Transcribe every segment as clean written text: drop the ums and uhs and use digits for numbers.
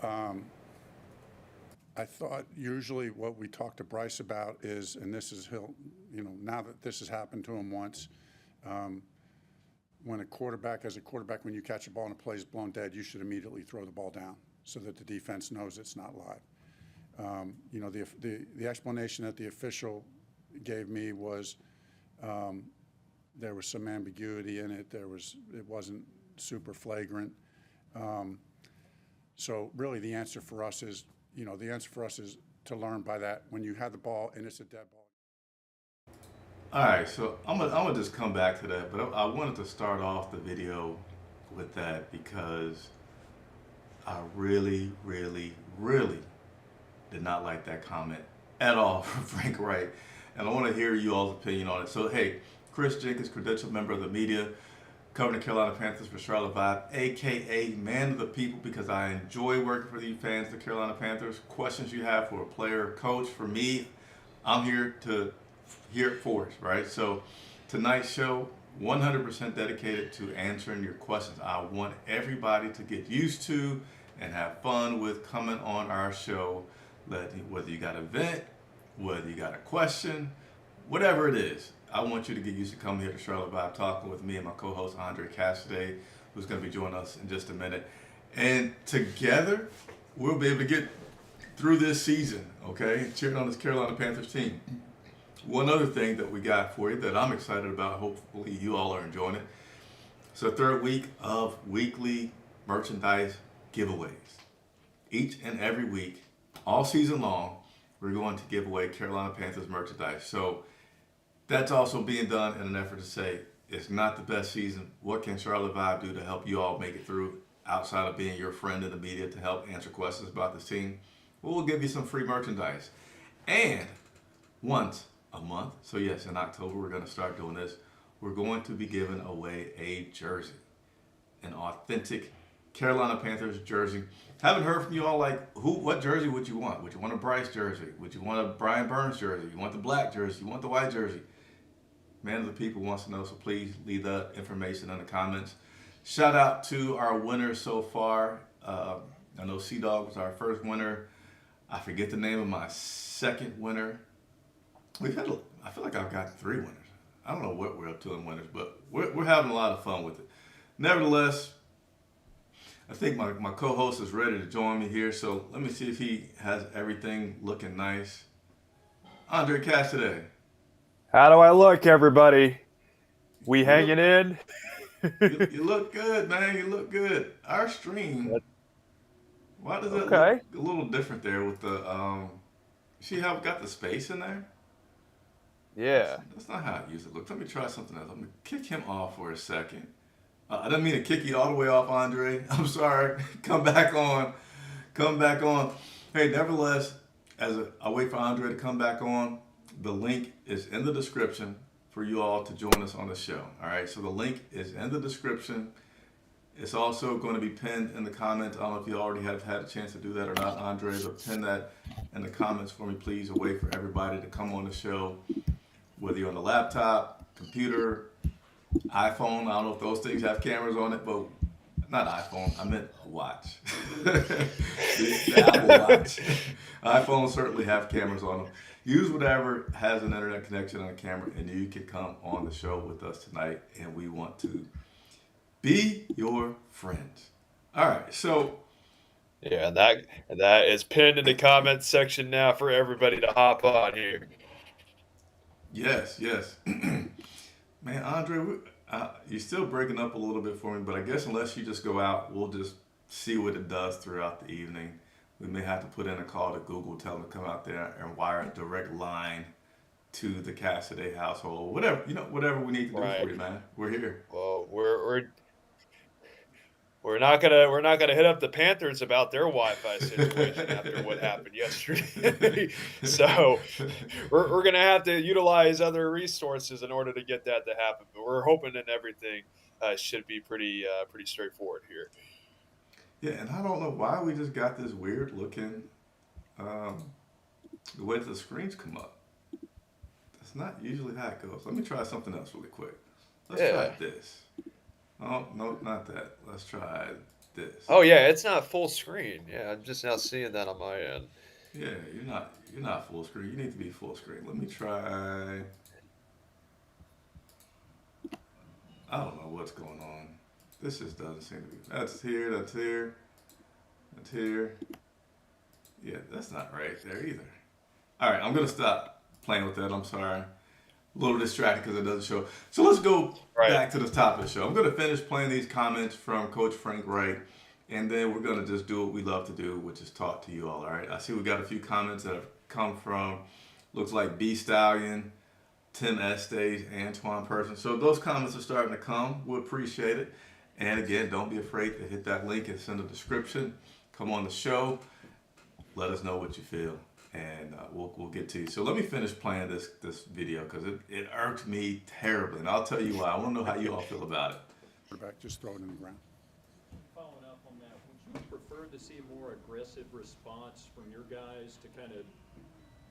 I thought usually what we talk to Bryce about is, and this is he'll, now that this has happened to him once, when as a quarterback, when you catch a ball and a play is blown dead, you should immediately throw the ball down so that the defense knows it's not live. The explanation that the official gave me was there was some ambiguity in it. It wasn't super flagrant. So really, the answer for us is to learn by that when you have the ball and it's a dead ball. All right, so I'm gonna just come back to that, but I wanted to start off the video with that because I really, really, really did not like that comment at all from Frank Wright, and I want to hear you all's opinion on it. So hey, Chris Jenkins, credentialed member of the media, covering the Carolina Panthers for Charlotte Vibe, aka man of the people, because I enjoy working for these fans, the Carolina Panthers. Questions you have for a player or coach, for me, I'm here to hear it for us, right? So tonight's show, 100% dedicated to answering your questions. I want everybody to get used to and have fun with coming on our show, whether you got a vent, whether you got a question, whatever it is. I want you to get used to coming here to Charlotte Vibe, talking with me and my co-host Andre Cassidy, who's going to be joining us in just a minute. And together, we'll be able to get through this season, okay? Cheering on this Carolina Panthers team. One other thing that we got for you that I'm excited about, hopefully you all are enjoying it. It's the third week of weekly merchandise giveaways. Each and every week, all season long, we're going to give away Carolina Panthers merchandise. So that's also being done in an effort to say it's not the best season. What can Charlotte Vibe do to help you all make it through outside of being your friend in the media to help answer questions about this team? Well, we'll give you some free merchandise. And once a month, so yes, in October we're going to start doing this, we're going to be giving away a jersey, an authentic Carolina Panthers jersey. Haven't heard from you all, like, what jersey would you want? Would you want a Bryce jersey? Would you want a Brian Burns jersey? You want the black jersey? You want the white jersey? Man of the people wants to know, so please leave that information in the comments. Shout out to our winners so far. I know C-Dog was our first winner. I forget the name of my second winner. I feel like I've got 3 winners. I don't know what we're up to in winners, but we're having a lot of fun with it. Nevertheless, I think my co-host is ready to join me here, so let me see if he has everything looking nice. Andre Cassidy. How do I look, everybody? We You hanging in? you look good, man. You look good. Our stream, why does it Okay. look a little different there with the, see how we got the space in there? Yeah. That's not how it usually looks. Let me try something else. Let me kick him off for a second. I didn't mean to kick you all the way off, Andre. I'm sorry. Come back on. Come back on. Hey, nevertheless, I wait for Andre to come back on, the link is in the description for you all to join us on the show. All right, so the link is in the description. It's also going to be pinned in the comments. I don't know if you already have had a chance to do that or not, Andre, but pin that in the comments for me, please. A way for everybody to come on the show, whether you're on the laptop, computer, iPhone. I don't know if those things have cameras on it, but not iPhone. I meant a watch. the Apple Watch. iPhones certainly have cameras on them. Use whatever has an internet connection and a camera, and you can come on the show with us tonight, and we want to be your friends. All right, so Yeah, that is pinned in the comments section now for everybody to hop on here. yes, man, Andre, you're still breaking up a little bit for me, but I guess unless you just go out, we'll just see what it does throughout the evening. We may have to put in a call to Google, tell them to come out there and wire a direct line to the Cassidy household. Whatever we need to do for you, man. We're here. Well, we're not gonna hit up the Panthers about their Wi-Fi situation after what happened yesterday. So we're gonna have to utilize other resources in order to get that to happen. But we're hoping that everything should be pretty straightforward here. Yeah, and I don't know why we just got this weird looking, the way the screens come up. That's not usually how it goes. Let me try something else really quick. Let's try this. Oh, no, not that. Let's try this. Oh yeah, it's not full screen. Yeah, I'm just now seeing that on my end. Yeah, you're not full screen. You need to be full screen. Let me try. I don't know what's going on. This just doesn't seem to be. That's here. That's here. That's here. Yeah, that's not right there either. All right, I'm gonna stop playing with that. I'm sorry. A little distracted because it doesn't show. So let's go Right. back to the top of the show. I'm gonna finish playing these comments from Coach Frank Wright, and then we're gonna just do what we love to do, which is talk to you all. All right. I see we got a few comments that have come from. Looks like B Stallion, Tim Estes, Antoine Person. So those comments are starting to come. We appreciate it. And again, don't be afraid to hit that link. It's in the description. Come on the show. Let us know what you feel, and we'll get to you. So let me finish playing this video because it irked me terribly, and I'll tell you why. I want to know how you all feel about it. Quarterback, just throw it in the ground. Following up on that, would you prefer to see a more aggressive response from your guys to kind of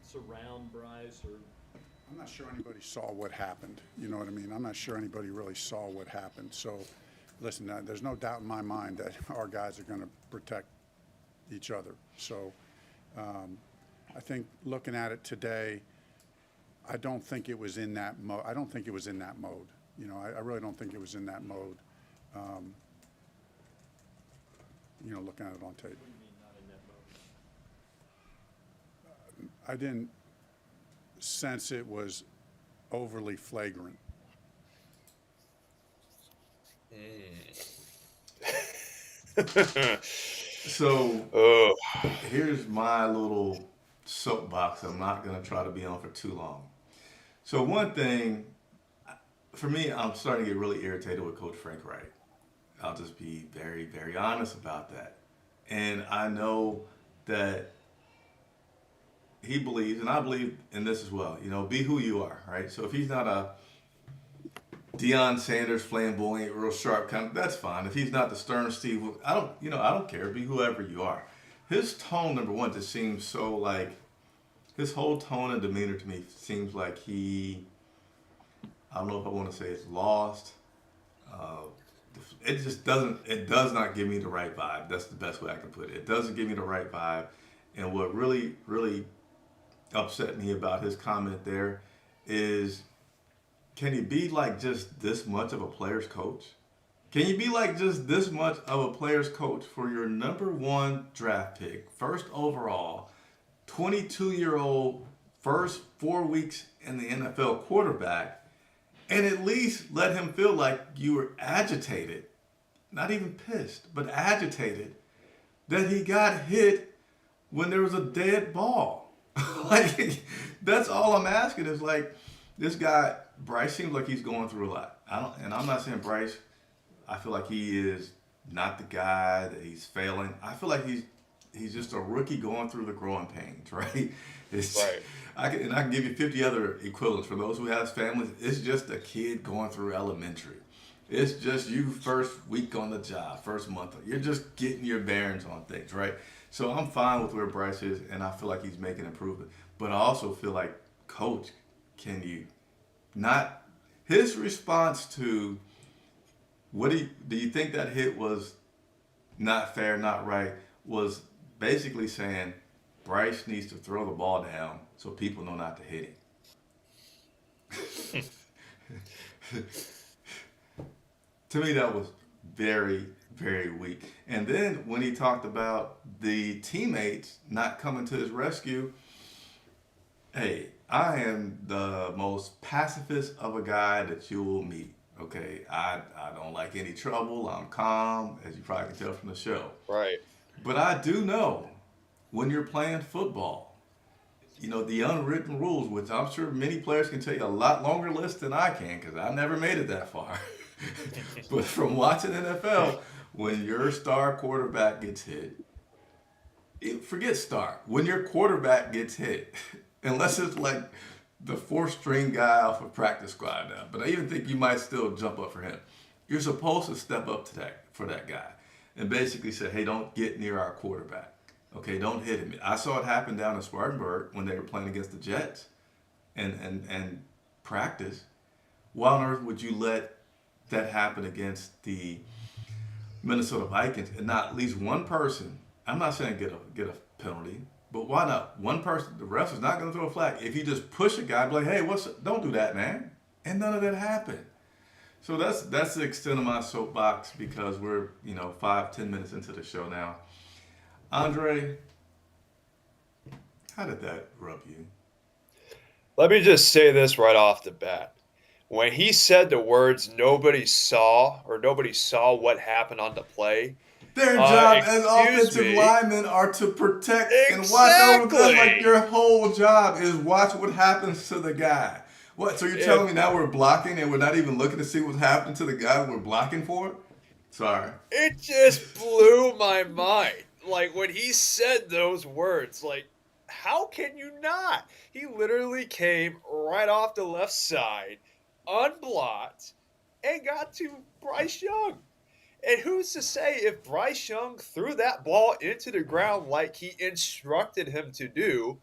surround Bryce, or? I'm not sure anybody saw what happened. You know what I mean? I'm not sure anybody really saw what happened. So, listen, there's no doubt in my mind that our guys are going to protect each other. So, I think looking at it today, I don't think it was in that mode. I don't think it was in that mode. You know, I really don't think it was in that mode. You know, looking at it on tape. What do you mean not in that mode? I didn't sense it was overly flagrant. So Oh, here's my little soapbox. I'm not going to try to be on for too long. So one thing, for me, I'm starting to get really irritated with Coach Frank Wright. I'll just be very, very honest about that. And I know that he believes, and I believe in this as well, you know, be who you are, right? So if he's not a Deion Sanders flamboyant, real sharp kind of, that's fine. If he's not the stern Steve, I don't care. Be whoever you are. His tone, number one, just seems so like, his whole tone and demeanor to me seems like I don't know if I want to say it's lost. It just doesn't, it does not give me the right vibe. That's the best way I can put it. It doesn't give me the right vibe. And what really, really upset me about his comment there is, can you be like just this much of a player's coach? Can you be like just this much of a player's coach for your number one draft pick, first overall, 22-year-old, first 4 weeks in the NFL quarterback, and at least let him feel like you were agitated, not even pissed, but agitated, that he got hit when there was a dead ball? Like, that's all I'm asking is like, this guy, Bryce, seems like he's going through a lot. And I'm not saying Bryce, I feel like he is not the guy, that he's failing. I feel like he's just a rookie going through the growing pains, right? It's, right. I can give you 50 other equivalents for those who have families. It's just a kid going through elementary. It's just you first week on the job, first month. You're just getting your bearings on things, right? So I'm fine with where Bryce is, and I feel like he's making improvement. But I also feel like, Coach, can you not, his response to, what do you think that hit was not fair, not right, was basically saying Bryce needs to throw the ball down so people know not to hit him. To me, that was very, very weak. And then when he talked about the teammates not coming to his rescue, hey, I am the most pacifist of a guy that you will meet. Okay, I don't like any trouble. I'm calm, as you probably can tell from the show. Right. But I do know when you're playing football, you know, the unwritten rules, which I'm sure many players can tell you a lot longer list than I can, because I never made it that far. But from watching NFL, when your star quarterback gets hit, forget star, when your quarterback gets hit, unless it's like the fourth string guy off a practice squad now, but I even think you might still jump up for him. You're supposed to step up to for that guy and basically say, hey, don't get near our quarterback. Okay, don't hit him. I saw it happen down in Spartanburg when they were playing against the Jets and practice. Why on earth would you let that happen against the Minnesota Vikings and not at least one person, I'm not saying get a penalty, but why not one person? The ref is not going to throw a flag if you just push a guy, be like, hey, don't do that, man, and none of that happened. So that's the extent of my soapbox because we're 5-10 minutes into the show now. Andre, how did that rub you? Let me just say this right off the bat. When he said the words nobody saw what happened on the play, Their job as excuse offensive me. linemen are to protect and watch over. That's like Exactly. your whole job is watch what happens to the guy. What? So you're telling me now we're blocking and we're not even looking to see what's happening to the guy we're blocking for? Sorry. It just blew my mind. Like when he said those words, like, how can you not? He literally came right off the left side, unblocked, and got to Bryce Young. And who's to say if Bryce Young threw that ball into the ground like he instructed him to do,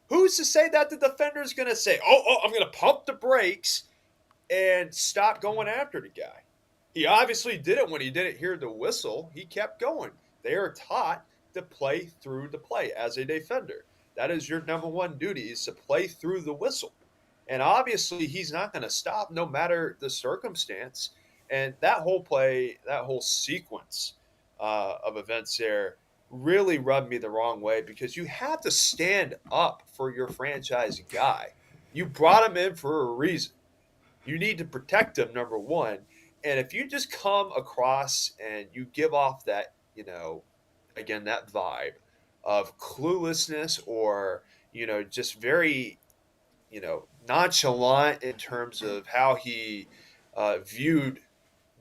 who's to say that the defender's going to say, oh, I'm going to pump the brakes and stop going after the guy? He obviously didn't when he didn't hear the whistle. He kept going. They are taught to play through the play as a defender. That is your number one duty, is to play through the whistle. And obviously, he's not going to stop no matter the circumstance. And that whole play, that whole sequence of events there really rubbed me the wrong way because you have to stand up for your franchise guy. You brought him in for a reason. You need to protect him, number one. And if you just come across and you give off that, again, that vibe of cluelessness or, just very, nonchalant in terms of how he viewed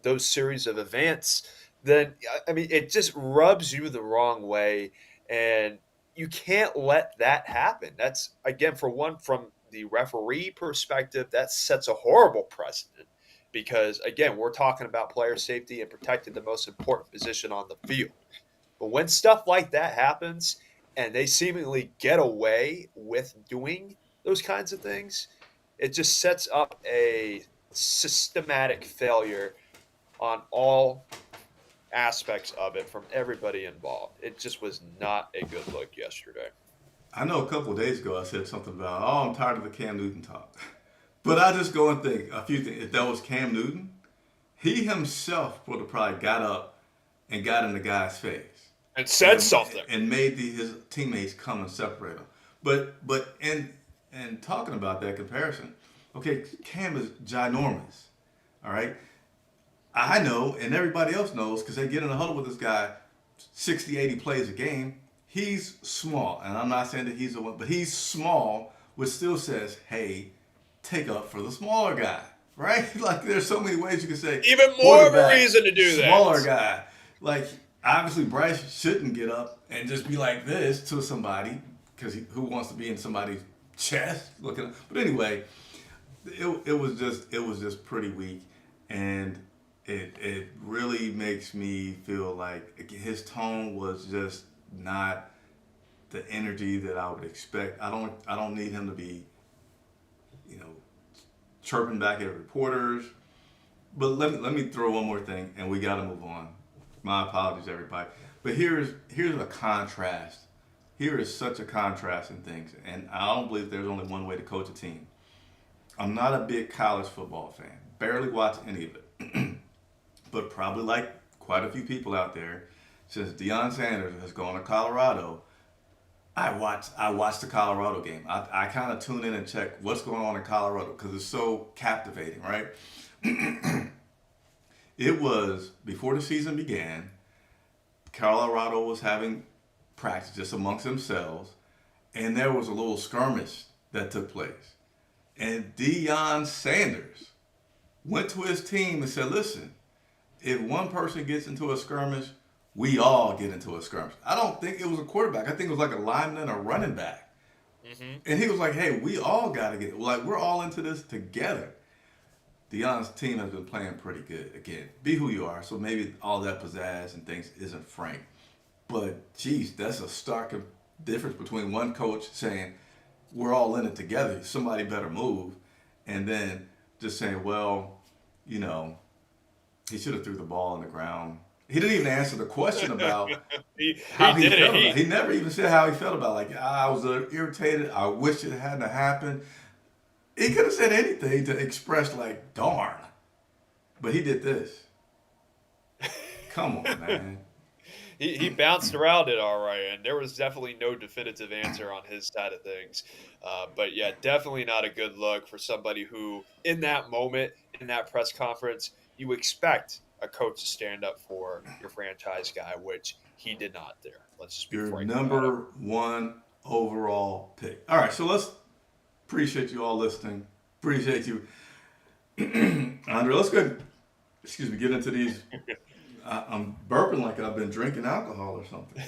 those series of events, then, I mean, it just rubs you the wrong way. And you can't let that happen. That's, again, for one, from the referee perspective, that sets a horrible precedent because, again, we're talking about player safety and protecting the most important position on the field. But when stuff like that happens and they seemingly get away with doing those kinds of things, it just sets up a systematic failure on all aspects of it from everybody involved. It just was not a good look yesterday. I know a couple of days ago I said something about, oh, I'm tired of the Cam Newton talk. But I just go and think a few things. If that was Cam Newton, he himself would have probably got up and got in the guy's face And said something. and made his teammates come and separate him. But in talking about that comparison, okay, Cam is ginormous, all right? I know, and everybody else knows, because they get in a huddle with this guy 60, 80 plays a game. He's small, and I'm not saying that he's a one, but he's small, which still says, hey, take up for the smaller guy, right? Like, there's so many ways you can say. Even more of a reason to do that. Smaller guy. Like, obviously, Bryce shouldn't get up and just be like this to somebody, because who wants to be in somebody's chest looking? But anyway, it was just pretty weak, and it really makes me feel like his tone was just not the energy that I would expect. I don't need him to be, chirping back at reporters. But let me throw one more thing, and we got to move on. My apologies, everybody. But here's a contrast. Here is such a contrast in things, and I don't believe there's only one way to coach a team. I'm not a big college football fan. Barely watch any of it. But probably like quite a few people out there, since Deion Sanders has gone to Colorado, I watch the Colorado game. I kind of tune in and check what's going on in Colorado because it's so captivating, right? It was before the season began. Colorado was having practice just amongst themselves, and there was a little skirmish that took place. And Deion Sanders went to his team and said, listen, if one person gets into a skirmish, we all get into a skirmish. I don't think it was a quarterback. I think it was like a lineman or running back. Mm-hmm. And he was like, hey, we all got to get, like, we're all into this together. Deion's team has been playing pretty good. Again, be who you are. So maybe all that pizzazz and things isn't frank. But, geez, that's a stark difference between one coach saying, we're all in it together, somebody better move, and then just saying, well, he should have threw the ball on the ground. he didn't even answer the question about he how he did felt about it. it. He never even said how he felt about it. Like, I was irritated. I wish it hadn't happened. He could have said anything to express, like, darn. But he did this. Come on, man. He bounced around it all right, and there was definitely no definitive answer on his side of things. But yeah, definitely not a good look for somebody who, in that moment, in that press conference, you expect a coach to stand up for your franchise guy, which he did not there. Let's just be Your frank about it. number one overall pick. All right, so let's appreciate you all listening. Appreciate you. Andre, let's go. Excuse me, get into these. I'm burping like I've been drinking alcohol or something.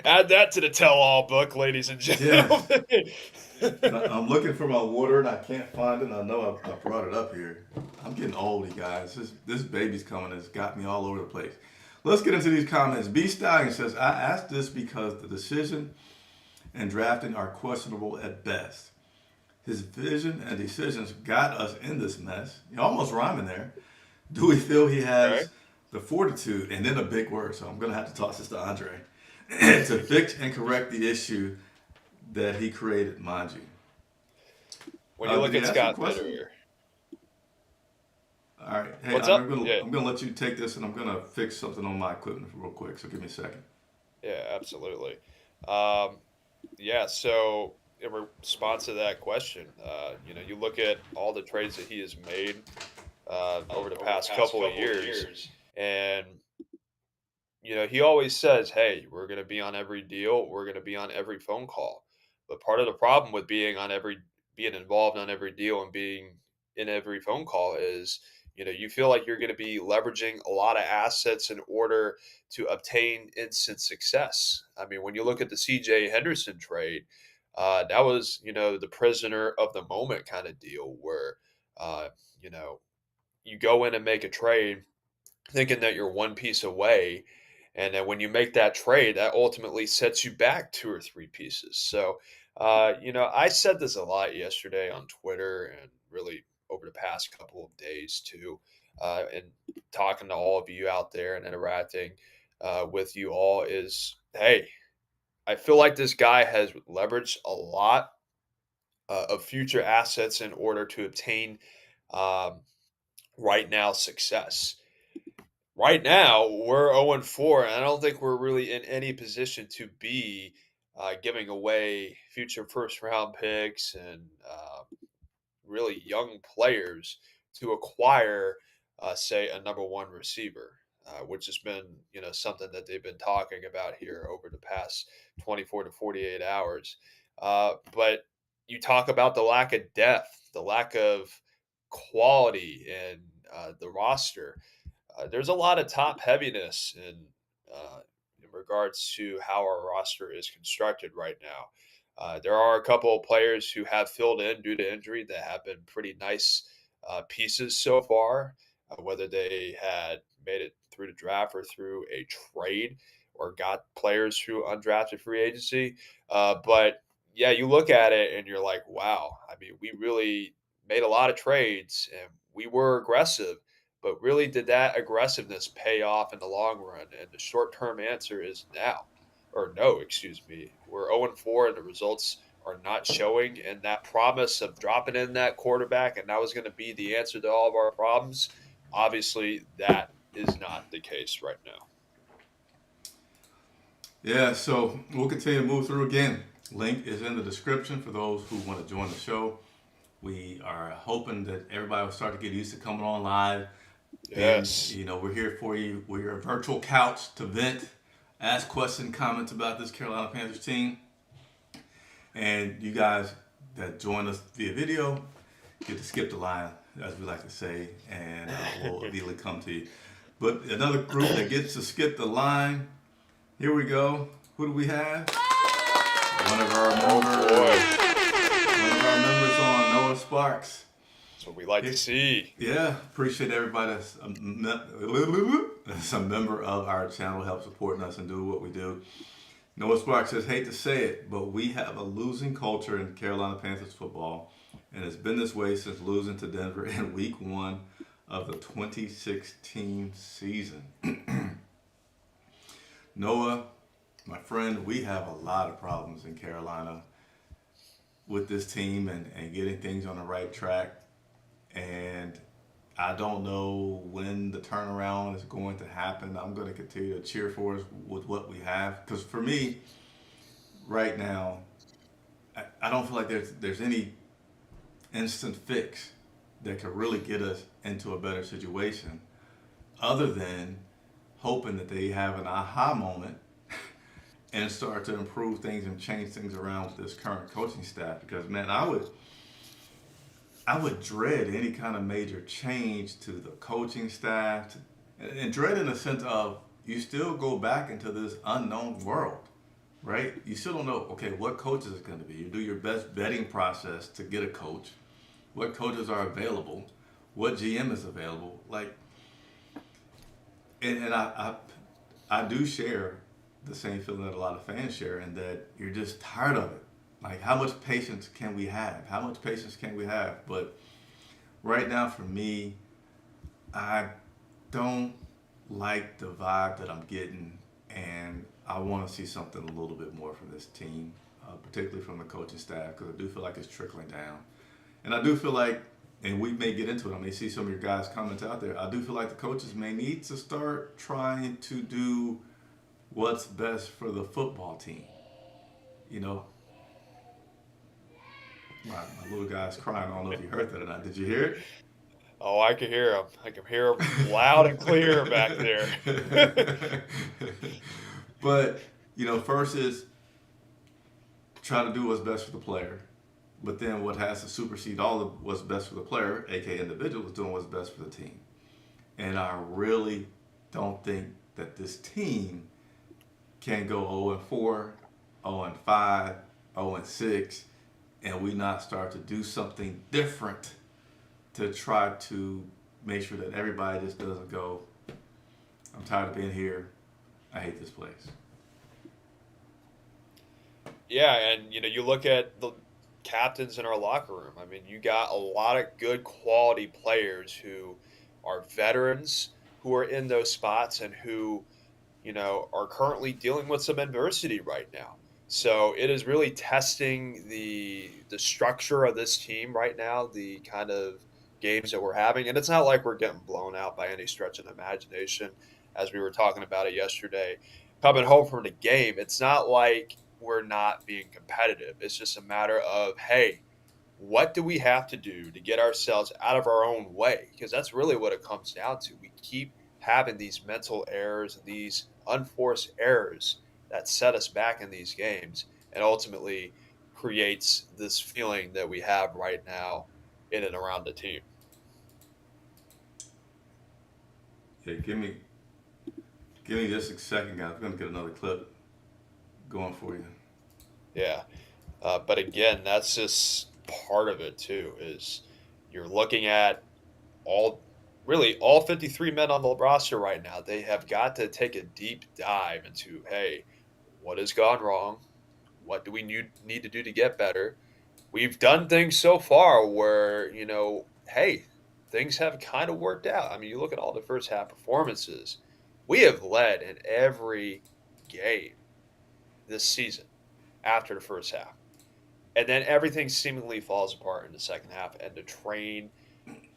Add that to the tell-all book, ladies and Yes. gentlemen. I'm looking for my water and I can't find it. And I know I brought it up here. I'm getting old, you guys. This baby's coming. It's got me all over the place. Let's get into these comments. B Stallion says, I asked this because the decision and drafting are questionable at best. His vision and decisions got us in this mess. You're almost rhyming there. Do we feel he has Okay. the fortitude, and then a big word, so I'm going to have to toss this to Andre, to fix and correct the issue that he created, mind you? When you look did at he ask you a Scott question? Bitter, All right. Hey, what's Andre, up? Yeah, I'm going to let you take this, and I'm going to fix something on my equipment real quick, so give me a second. yeah, absolutely. Um, yeah, so in response to that question, you look at all the trades that he has made over the past couple of years, and he always says, "Hey, we're going to be on every deal. We're going to be on every phone call." But part of the problem with being involved on every deal and being in every phone call is, you feel like you're going to be leveraging a lot of assets in order to obtain instant success. I mean, when you look at the C.J. Henderson trade, that was, the prisoner of the moment kind of deal where, uh, you know, you go in and make a trade thinking that you're one piece away. And then when you make that trade, that ultimately sets you back two or three pieces. So, I said this a lot yesterday on Twitter and really over the past couple of days too, and talking to all of you out there and interacting with you all is, hey, I feel like this guy has leveraged a lot of future assets in order to obtain um, right now success. Right now, we're 0-4, and I don't think we're really in any position to be giving away future first round picks and really young players to acquire, say, a number one receiver, which has been, something that they've been talking about here over the past 24 to 48 hours. But you talk about the lack of depth, the lack of quality in the roster. There's a lot of top heaviness in regards to how our roster is constructed right now. There are a couple of players who have filled in due to injury that have been pretty nice pieces so far, whether they had made it through the draft or through a trade or got players through undrafted free agency. But yeah, you look at it and you're like, wow, I mean, we really made a lot of trades and we were aggressive, but really, did that aggressiveness pay off in the long run? And the short term answer is now, or no, excuse me. We're 0-4, and the results are not showing. And that promise of dropping in that quarterback, and that was going to be the answer to all of our problems, obviously, that is not the case right now. Yeah, so we'll continue to move through again. Link is in the description for those who want to join the show. We are hoping that everybody will start to get used to coming on live. Yes. And, we're here for you. We're your virtual couch to vent, ask questions, comments about this Carolina Panthers team. And you guys that join us via video get to skip the line, as we like to say, and we'll immediately come to you. But another group that gets to skip the line, here we go. Who do we have? One of our members on, Noah Sparks. That's what we like to see. Yeah, appreciate everybody that's a member of our channel, help supporting us and do what we do. Noah Sparks says, hate to say it, but we have a losing culture in Carolina Panthers football, and it's been this way since losing to Denver in week 1 of the 2016 season. Noah, my friend, we have a lot of problems in Carolina with this team and getting things on the right track. And I don't know when the turnaround is going to happen. I'm going to continue to cheer for us with what we have. Because for me, right now, I don't feel like there's any instant fix that could really get us into a better situation other than hoping that they have an aha moment and start to improve things and change things around with this current coaching staff. Because, man, I would dread any kind of major change to the coaching staff, and dread in the sense of you still go back into this unknown world, right? You still don't know, okay, what coach is it going to be? You do your best vetting process to get a coach. What coaches are available? What GM is available? Like, and I do share the same feeling that a lot of fans share, and that you're just tired of it. Like, how much patience can we have? How much patience can we have? But right now, for me, I don't like the vibe that I'm getting, and I want to see something a little bit more from this team, particularly from the coaching staff, because I do feel like it's trickling down. And I do feel like, and we may get into it, I may see some of your guys' comments out there, I do feel like the coaches may need to start trying to do what's best for the football team. You know, my little guy's crying. I don't know if you heard that or not. Did you hear it? Oh, I can hear him. I can hear him loud and clear back there. But, first is try to do what's best for the player. But then what has to supersede all of what's best for the player, aka individual, is doing what's best for the team. And I really don't think that this team can go 0-4, 0-5, 0-6, and we not start to do something different to try to make sure that everybody just doesn't go, I'm tired of being here, I hate this place. Yeah, and you look at the captains in our locker room. I mean, you got a lot of good quality players who are veterans who are in those spots and who, are currently dealing with some adversity right now. So it is really testing the structure of this team right now, the kind of games that we're having. And it's not like we're getting blown out by any stretch of the imagination, as we were talking about it yesterday. Coming home from the game, it's not like we're not being competitive. It's just a matter of, hey, what do we have to do to get ourselves out of our own way? Because that's really what it comes down to. We keep having these mental errors and these unforced errors that set us back in these games and ultimately creates this feeling that we have right now in and around the team. Yeah, give me just a second, guys. We're gonna get another clip going for you. Yeah. But again, that's just part of it too, is you're looking at all 53 men on the roster right now. They have got to take a deep dive into, hey, what has gone wrong? What do we need to do to get better? We've done things so far where, hey, things have kind of worked out. I mean, you look at all the first half performances. We have led in every game this season after the first half. And then everything seemingly falls apart in the second half, and the train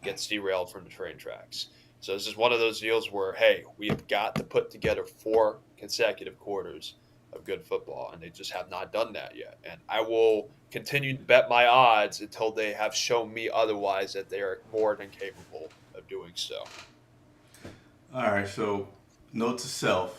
gets derailed from the train tracks. So this is one of those deals where, hey, we have got to put together 4 consecutive quarters of good football, and they just have not done that yet. And I will continue to bet my odds until they have shown me otherwise, that they are more than capable of doing so. All right, so note to self.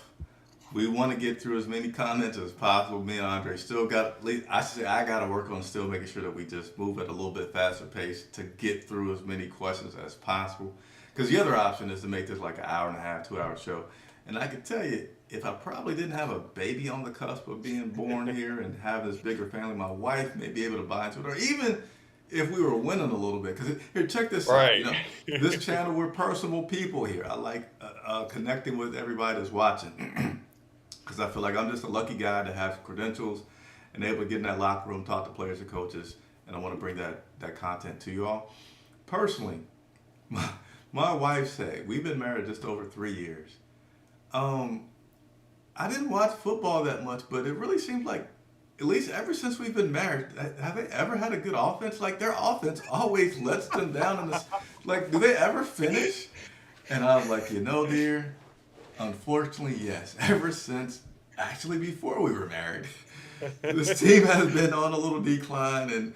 We want to get through as many comments as possible. Me and Andre still got, I got to work on still making sure that we just move at a little bit faster pace to get through as many questions as possible. Because the other option is to make this like an hour and a half, 2-hour show. And I can tell you, if I probably didn't have a baby on the cusp of being born here and have this bigger family, my wife may be able to buy into it. Or even if we were winning a little bit. Because here, check this Right. out. This channel, we're personable people here. I like connecting with everybody that's watching. Because I feel like I'm just a lucky guy to have credentials and able to get in that locker room, talk to players and coaches, and I want to bring that content to you all. Personally, My wife said, we've been married just over 3 years. I didn't watch football that much, but it really seems like, at least ever since we've been married, have they ever had a good offense? Like their offense always lets them down in this. Like, do they ever finish? And I was like, dear, unfortunately, yes. Ever since, actually before we were married, this team has been on a little decline, and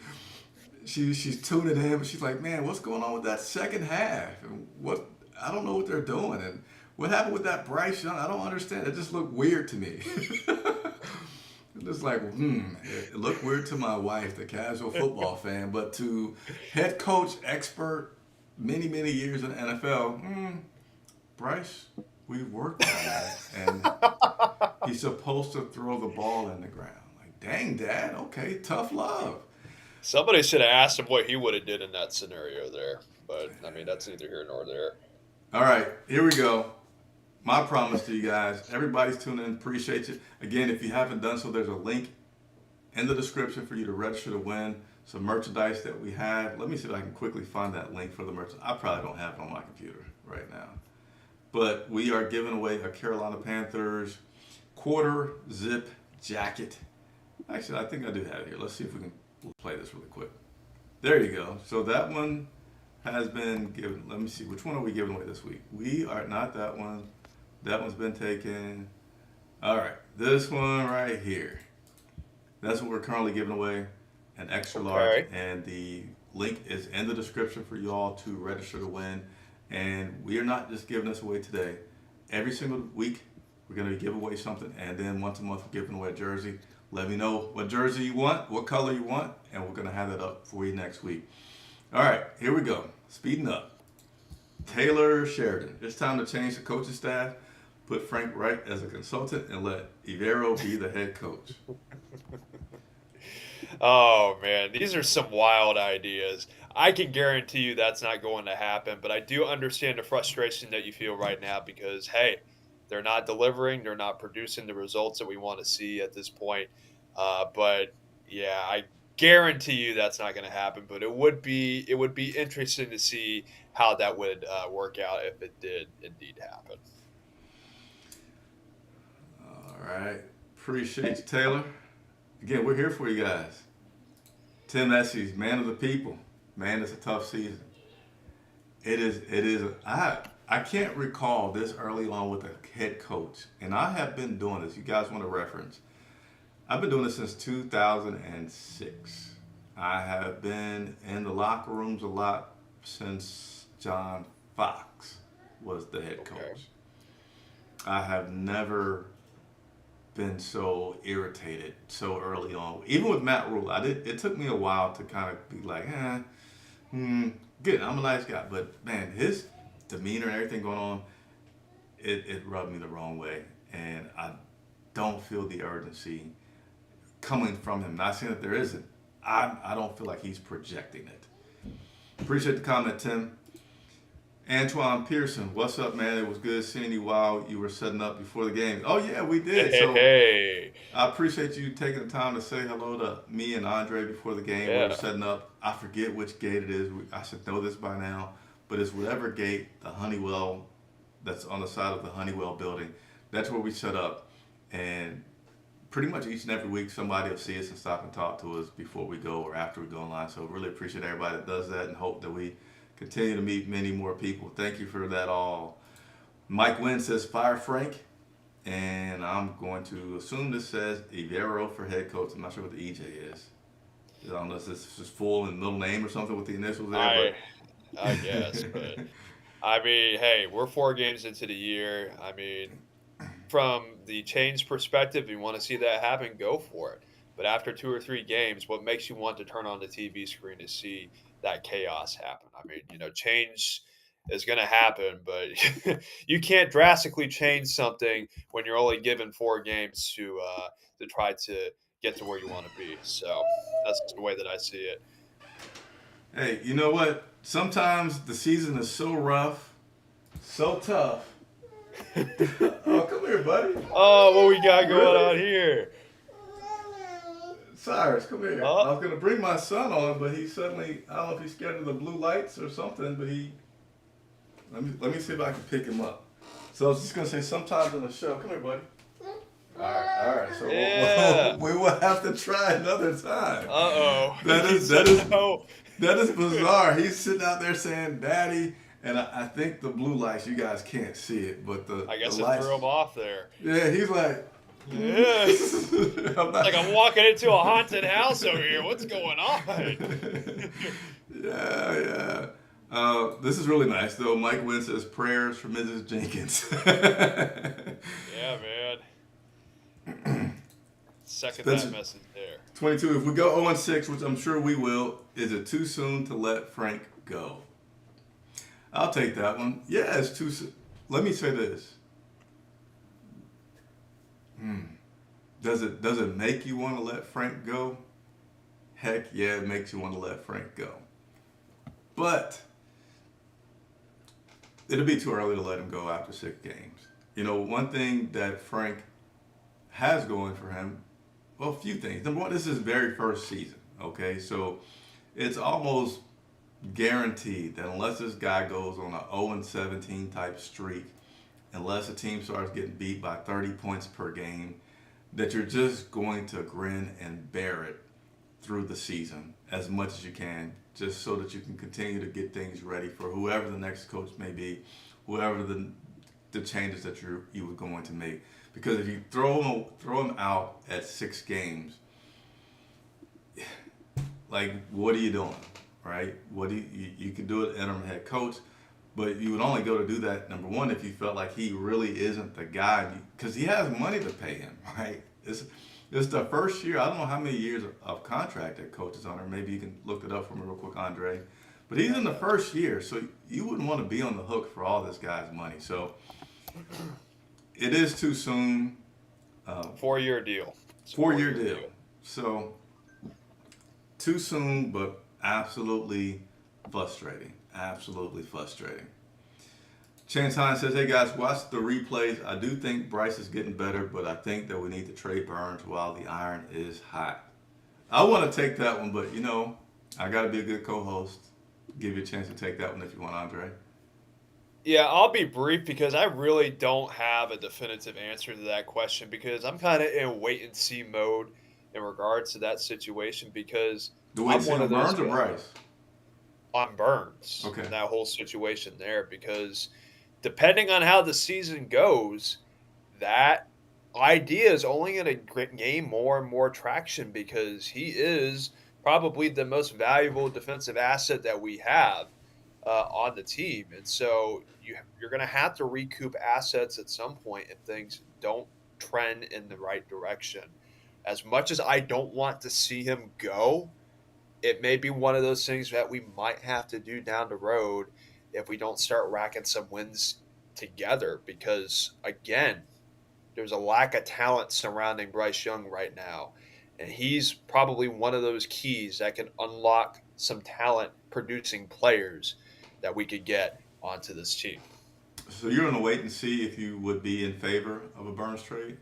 she's tuning in, but she's like, man, what's going on with that second half? And I don't know what they're doing, and what happened with that Bryce Young? I don't understand. It just looked weird to me. It's just like, it looked weird to my wife, the casual football fan, but to head coach, expert, many, many years in the NFL, Bryce, we worked on that, and he's supposed to throw the ball in the ground. Like, dang, Dad, okay, tough love. Somebody should have asked him what he would have did in that scenario there. But, I mean, that's neither here nor there. All right, here we go. My promise to you guys, everybody's tuning in, appreciate you. Again, if you haven't done so, there's a link in the description for you to register to win some merchandise that we have. Let me see if I can quickly find that link for the merchandise. I probably don't have it on my computer right now. But we are giving away a Carolina Panthers quarter zip jacket. Actually, I think I do have it here. Let's see if we can play this really quick. There you go. So that one has been given. Let me see. Which one are we giving away this week? We are not that one. That one's been taken. All right. This one right here. That's what we're currently giving away. An extra large. And the link is in the description for you all to register to win. And we are not just giving this away today. Every single week, we're going to give away something. And then once a month, we're giving away a jersey. Let me know what jersey you want, what color you want, and we're going to have that up for you next week. All right, here we go. Speeding up. Taylor Sheridan. It's time to change the coaching staff. Put Frank Wright as a consultant and let Ivero be the head coach. Oh, man, these are some wild ideas. I can guarantee you that's not going to happen, but I do understand the frustration that you feel right now because, hey, they're not delivering. They're not producing the results that we want to see at this point. But, yeah, I guarantee you that's not going to happen. But it would be interesting to see how that would work out if it did indeed happen. All right. Appreciate you, Taylor. Again, we're here for you guys. Tim Essie's Man of the People. Man, it's a tough season. It is. I can't recall this early on with a head coach. And I have been doing this. You guys want a reference? I've been doing this since 2006. I have been in the locker rooms a lot since John Fox was the head coach. Okay. I have never been so irritated so early on. Even with Matt Rule, it took me a while to kind of be like, good, I'm a nice guy. But man, his demeanor and everything going on, it rubbed me the wrong way. And I don't feel the urgency coming from him. Not saying that there isn't. I don't feel like he's projecting it. Appreciate the comment, Tim. Antoine Pearson, what's up, man? It was good seeing you while you were setting up before the game. Oh, yeah, we did. So Hey. I appreciate you taking the time to say hello to me and Andre before the game. Yeah. We were setting up. I forget which gate it is. I should know this by now. But it's whatever gate, the Honeywell, that's on the side of the Honeywell building. That's where we set up. And pretty much each and every week, somebody will see us and stop and talk to us before we go or after we go online. So really appreciate everybody that does that and hope that we continue to meet many more people. Thank you for that all. Mike Wynn says, fire Frank. And I'm going to assume this says Ivero for head coach. I'm not sure what the EJ is. I don't know if this is full and middle name or something with the initials there. I guess, but I mean, hey, we're 4 games into the year. I mean, from the change perspective, you want to see that happen, go for it. But after 2 or 3 games, what makes you want to turn on the TV screen to see that chaos happen? I mean, change is going to happen, but you can't drastically change something when you're only given 4 games to try to get to where you want to be. So that's the way that I see it. Hey, you know what? Sometimes the season is so rough, so tough. Oh, come here, buddy. Oh, what we got going on here? Cyrus, come here. Oh. I was going to bring my son on, but he suddenly, I don't know if he's scared of the blue lights or something, but he Let me see if I can pick him up. So I was just gonna say, sometimes in the show, come here, buddy. All right. So Yeah. we will have to try another time. Uh-oh. That is No. that is bizarre. He's sitting out there saying, "Daddy," and I think the blue lights, you guys can't see it, but I guess the it lights. threw him off there. Yeah, he's like. Yeah. I'm not, Like I'm walking into a haunted house over here. What's going on? yeah. This is really nice, though. Mike Wynn says prayers for Mrs. Jenkins. Yeah, man. Second Spencer- that message there. 22. If we go 0-6, which I'm sure we will, is it too soon to let Frank go? I'll take that one. Yeah, it's too soon. Let me say this. Does it make you want to let Frank go? Heck yeah, it makes you want to let Frank go. But it'll be too early to let him go after 6 games. You know, one thing that Frank has going for him, well, a few things. Number one, this is his very first season, okay? So it's almost guaranteed that unless this guy goes on a 0-17 type streak, unless a team starts getting beat by 30 points per game, that you're just going to grin and bear it through the season as much as you can, just so that you can continue to get things ready for whoever the next coach may be, whoever the changes that you were going to make. Because if you throw him out at 6 games, like, what are you doing, right? What do you can do it interim head coach, but you would only go to do that, number one, if you felt like he really isn't the guy, because he has money to pay him, right? It's the first year. I don't know how many years of contract that coach is on, or maybe you can look it up for me real quick, Andre. But he's in the first year, so you wouldn't want to be on the hook for all this guy's money. So it is too soon. 4-year deal. It's a 4-year deal. So too soon, but absolutely frustrating. Absolutely frustrating. Chance Hines says, "Hey guys, watch the replays. I do think Bryce is getting better, but I think that we need to trade Burns while the iron is hot." I want to take that one, but you know, I got to be a good co-host. Give you a chance to take that one if you want, Andre. Yeah, I'll be brief because I really don't have a definitive answer to that question because I'm kind of in wait and see mode in regards to that situation because Do we I'm see one of those Burns or guys- Bryce? on Burns. Okay. In that whole situation there because depending on how the season goes, that idea is only going to gain more and more traction because he is probably the most valuable defensive asset that we have on the team. And so you're going to have to recoup assets at some point if things don't trend in the right direction. As much as I don't want to see him go, it may be one of those things that we might have to do down the road if we don't start racking some wins together because, again, there's a lack of talent surrounding Bryce Young right now. And he's probably one of those keys that can unlock some talent producing players that we could get onto this team. So you're going to wait and see if you would be in favor of a Burns trade?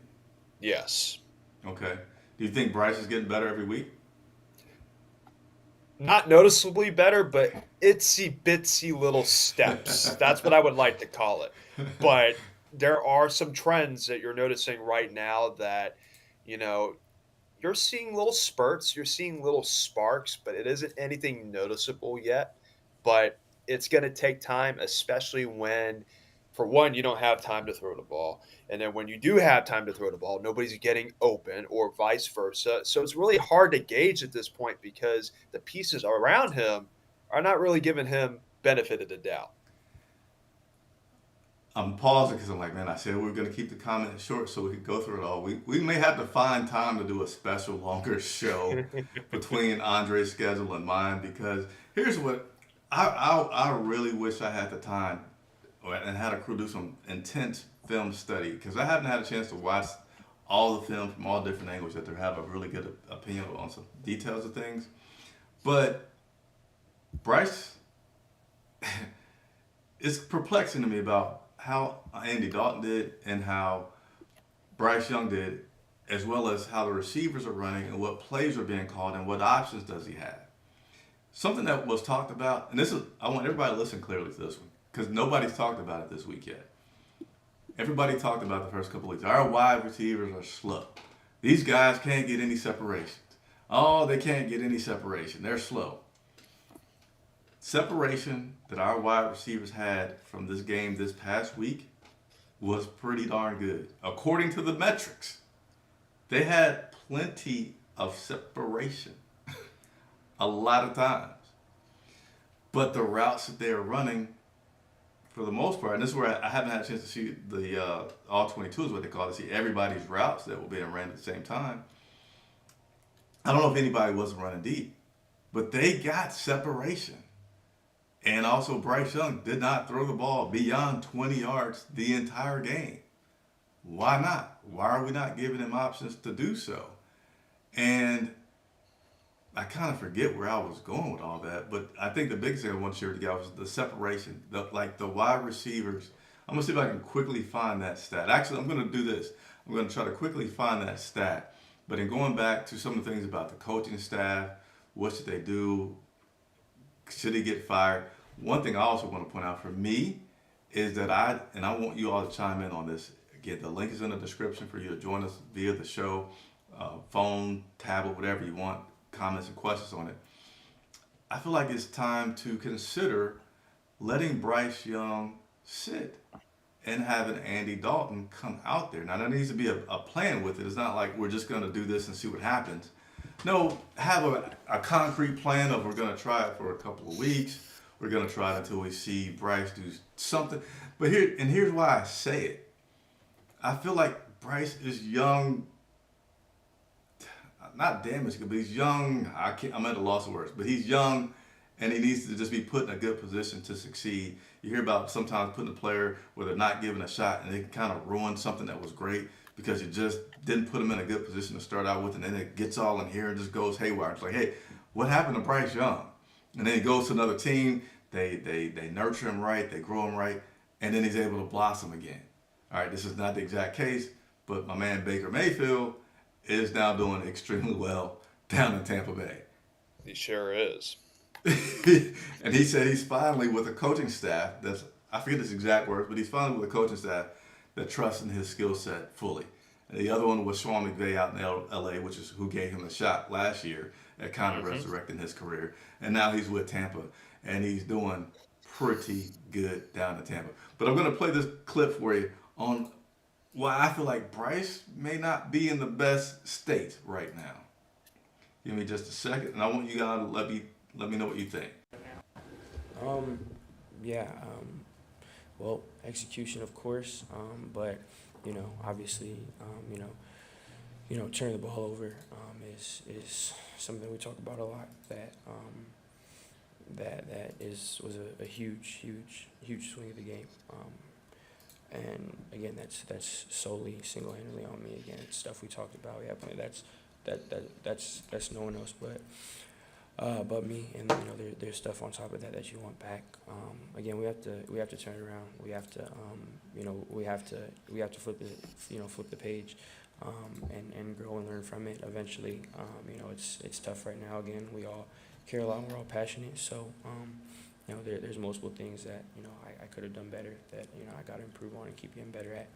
Yes. Okay. Do you think Bryce is getting better every week? Not noticeably better, but itsy bitsy little steps. That's what I would like to call it. But there are some trends that you're noticing right now that, you know, you're seeing little spurts, you're seeing little sparks, but it isn't anything noticeable yet. But it's going to take time, especially when, for one, you don't have time to throw the ball. And then when you do have time to throw the ball, nobody's getting open or vice versa. So it's really hard to gauge at this point because the pieces around him are not really giving him benefit of the doubt. I'm pausing because I'm like, man, I said we were going to keep the comments short so we could go through it all. We may have to find time to do a special longer show between Andre's schedule and mine because here's what I really wish I had the time and had a crew do some intense film study because I haven't had a chance to watch all the film from all different angles that they have a really good opinion on some details of things. But Bryce, it's perplexing to me about how Andy Dalton did and how Bryce Young did, as well as how the receivers are running and what plays are being called and what options does he have. Something that was talked about, and this is, I want everybody to listen clearly to this one, because nobody's talked about it this week yet. Everybody talked about the first couple weeks. Our wide receivers are slow. These guys can't get any separations. Oh, they can't get any separation. They're slow. Separation that our wide receivers had from this game this past week was pretty darn good. According to the metrics, they had plenty of separation a lot of times. But the routes that they are running, for the most part, and this is where I haven't had a chance to see the all 22 is what they call it, see everybody's routes that were being ran at the same time. I don't know if anybody wasn't running deep, but they got separation. And also, Bryce Young did not throw the ball beyond 20 yards the entire game. Why not? Why are we not giving him options to do so? And I kind of forget where I was going with all that, but I think the biggest thing I want to share with you guys was the separation. The wide receivers. I'm going to see if I can quickly find that stat. Actually, I'm going to do this. I'm going to try to quickly find that stat. But in going back to some of the things about the coaching staff, what should they do? Should he get fired? One thing I also want to point out for me is that I want you all to chime in on this. Again, the link is in the description for you to join us via the show, phone, tablet, whatever you want, comments and questions on it. I feel like it's time to consider letting Bryce Young sit and having Andy Dalton come out there. Now, there needs to be a plan with it. It's not like we're just going to do this and see what happens. No, have a concrete plan of we're going to try it for a couple of weeks. We're going to try it until we see Bryce do something. But here's why I say it. I feel like Bryce is young, not damaged, but he's young. I'm at a loss of words, but he's young and he needs to just be put in a good position to succeed. You hear about sometimes putting a player where they're not given a shot and they can kind of ruin something that was great because you just didn't put him in a good position to start out with, and then it gets all in here and just goes haywire. It's like, hey, what happened to Bryce Young? And then he goes to another team, they nurture him right, they grow him right, and then he's able to blossom again. All right, this is not the exact case, but my man Baker Mayfield is now doing extremely well down in Tampa Bay. He sure is. And he said he's finally with a coaching staff I forget his exact words, but he's finally with a coaching staff that trusts in his skill set fully. And the other one was Sean McVay out in LA, which is who gave him a shot last year at kind of resurrecting his career. And now he's with Tampa, and he's doing pretty good down in Tampa. But I'm going to play this clip for you on why I feel like Bryce may not be in the best state right now. Give me just a second, and I want you guys to let me know what you think. Well, execution, of course, but, obviously, turning the ball over is something we talk about a lot, that was a huge swing of the game. And again, that's solely single-handedly on me. Again, it's stuff we talked about. Yeah, that's no one else but me. And there's stuff on top of that you want back. Again, we have to turn it around. We have to we have to flip the page, and grow and learn from it eventually. It's tough right now. Again, we all care a lot. We're all passionate. So there's multiple things that I could have done better, that I got to improve on and keep getting better at.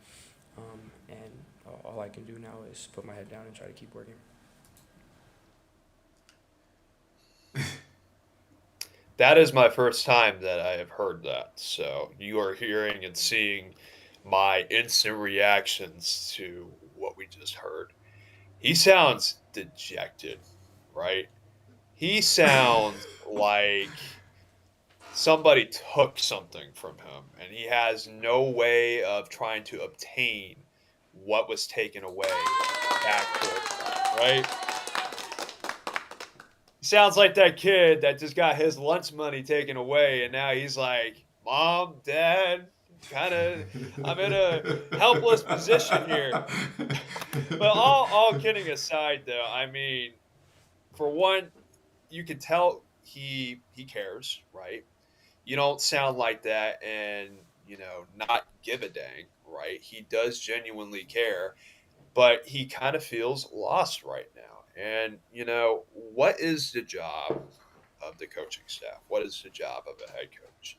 And all I can do now is put my head down and try to keep working. That is my first time that I have heard that. So you are hearing and seeing my instant reactions to what we just heard. He sounds dejected, right? He sounds like somebody took something from him and he has no way of trying to obtain what was taken away back to him, right? He sounds like that kid that just got his lunch money taken away and now he's like, Mom, Dad, I'm in a helpless position here. But all kidding aside, though, I mean, for one, you can tell he cares, right? You don't sound like that and, not give a dang, right? He does genuinely care, but he kind of feels lost right now. And, what is the job of the coaching staff? What is the job of a head coach?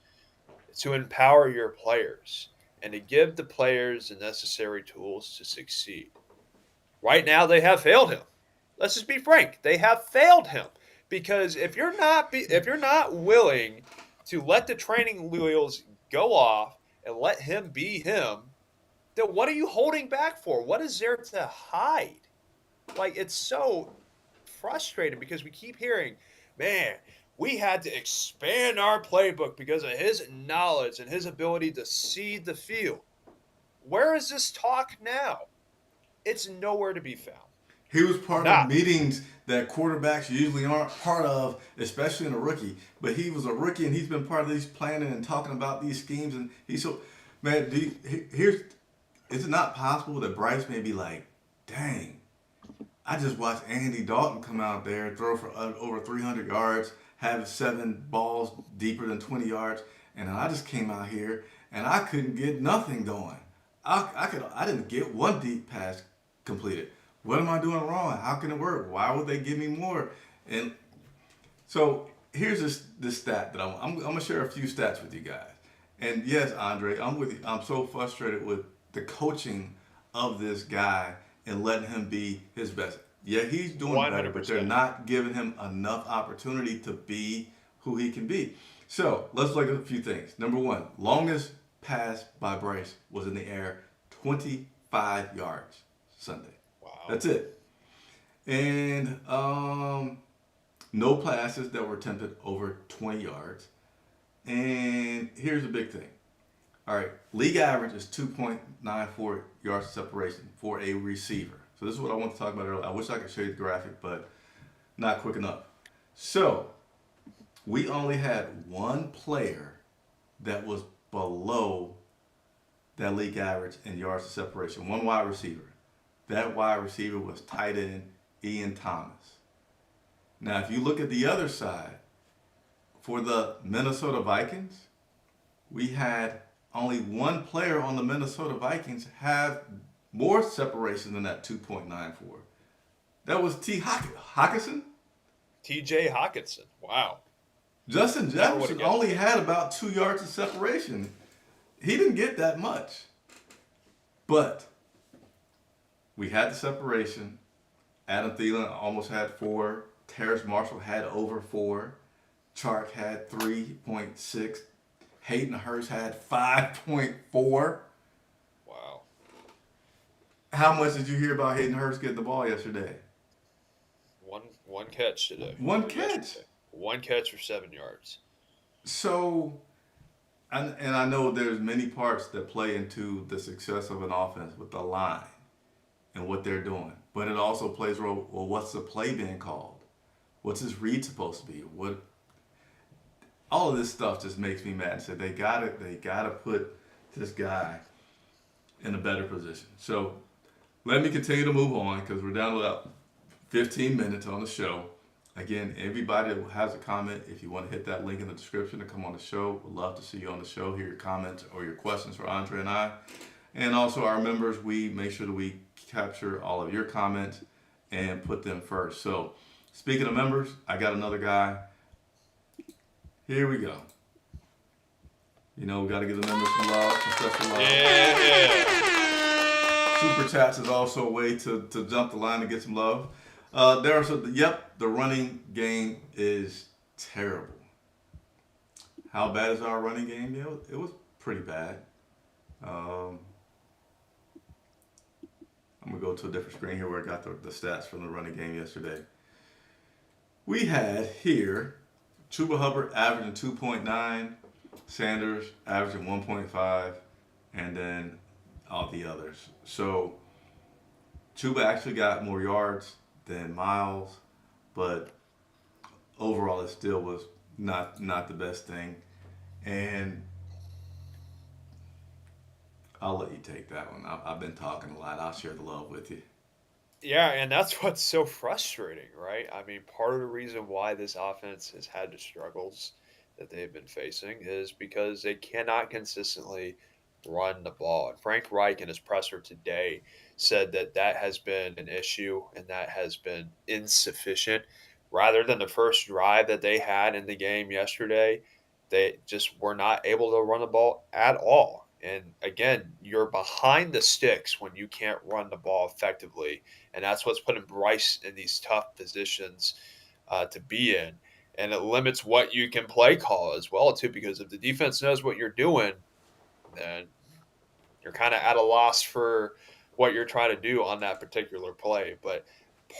to empower your players and to give the players the necessary tools to succeed. Right now, they have failed him. Let's just be frank; they have failed him because if you're not willing to let the training wheels go off and let him be him, then what are you holding back for? What is there to hide? Like, it's so frustrating because we keep hearing, man, we had to expand our playbook because of his knowledge and his ability to see the field. Where is this talk now? It's nowhere to be found. He was part of Not. meetings that quarterbacks usually aren't part of, especially in a rookie. But he was a rookie, and he's been part of these planning and talking about these schemes. And he's so, man. Here's, is it not possible that Bryce may be like, dang, I just watched Andy Dalton come out there, throw for over 300 yards, have 7 balls deeper than 20 yards, and I just came out here and I couldn't get nothing going. I didn't get one deep pass completed. What am I doing wrong? How can it work? Why would they give me more? And so here's this stat that I'm gonna share a few stats with you guys. And yes, Andre, I'm with you. I'm so frustrated with the coaching of this guy and letting him be his best. Yeah, he's doing better, but they're 100%. not giving him enough opportunity to be who he can be. So let's look at a few things. Number one, longest pass by Bryce was in the air, 25 yards Sunday. Wow. That's it. And no passes that were attempted over 20 yards. And here's the big thing. All right, league average is 2.94 yards of separation for a receiver. So this is what I want to talk about earlier. I wish I could show you the graphic, but not quick enough. So we only had one player that was below that league average in yards of separation, one wide receiver. That wide receiver was tight end Ian Thomas. Now, if you look at the other side, for the Minnesota Vikings, we had only one player on the Minnesota Vikings have more separation than that 2.94. That was Hawkinson. TJ Hawkinson. Wow. Justin Never would've Jefferson guessed only it. had about 2 yards of separation. He didn't get that much. But we had the separation. Adam Thielen almost had 4. Terrace Marshall had over 4. Chark had 3.6. Hayden Hurst had 5.4. Wow. How much did you hear about Hayden Hurst getting the ball yesterday? One catch today. One Or catch. yesterday. One catch for 7 yards. So, and I know there's many parts that play into the success of an offense with the line and what they're doing. But it also plays a role, well, what's the play being called? What's his read supposed to be? All of this stuff just makes me mad. So they gotta put this guy in a better position. So let me continue to move on because we're down to about 15 minutes on the show. Again, everybody that has a comment, if you want to hit that link in the description to come on the show, we'd love to see you on the show, hear your comments or your questions for Andre and I. And also our members, we make sure that we capture all of your comments and put them first. So speaking of members, I got another guy. Here we go. You know, we got to give the members some love, some special love. Yeah. Super chats is also a way to jump the line and get some love. The running game is terrible. How bad is our running game? Yeah, it was pretty bad. I'm going to go to a different screen here where I got the stats from the running game yesterday. We had here Chuba Hubbard averaging 2.9, Sanders averaging 1.5, and then all the others. So Chuba actually got more yards than Miles, but overall it still was not the best thing. And I'll let you take that one. I've been talking a lot. I'll share the love with you. Yeah, and that's what's so frustrating, right? I mean, part of the reason why this offense has had the struggles that they've been facing is because they cannot consistently run the ball. And Frank Reich in his presser today said that that has been an issue and that has been insufficient. Rather than the first drive that they had in the game yesterday, they just were not able to run the ball at all. And again, you're behind the sticks when you can't run the ball effectively, and that's what's putting Bryce in these tough positions to be in, and it limits what you can play call as well too. Because if the defense knows what you're doing, then you're kind of at a loss for what you're trying to do on that particular play. But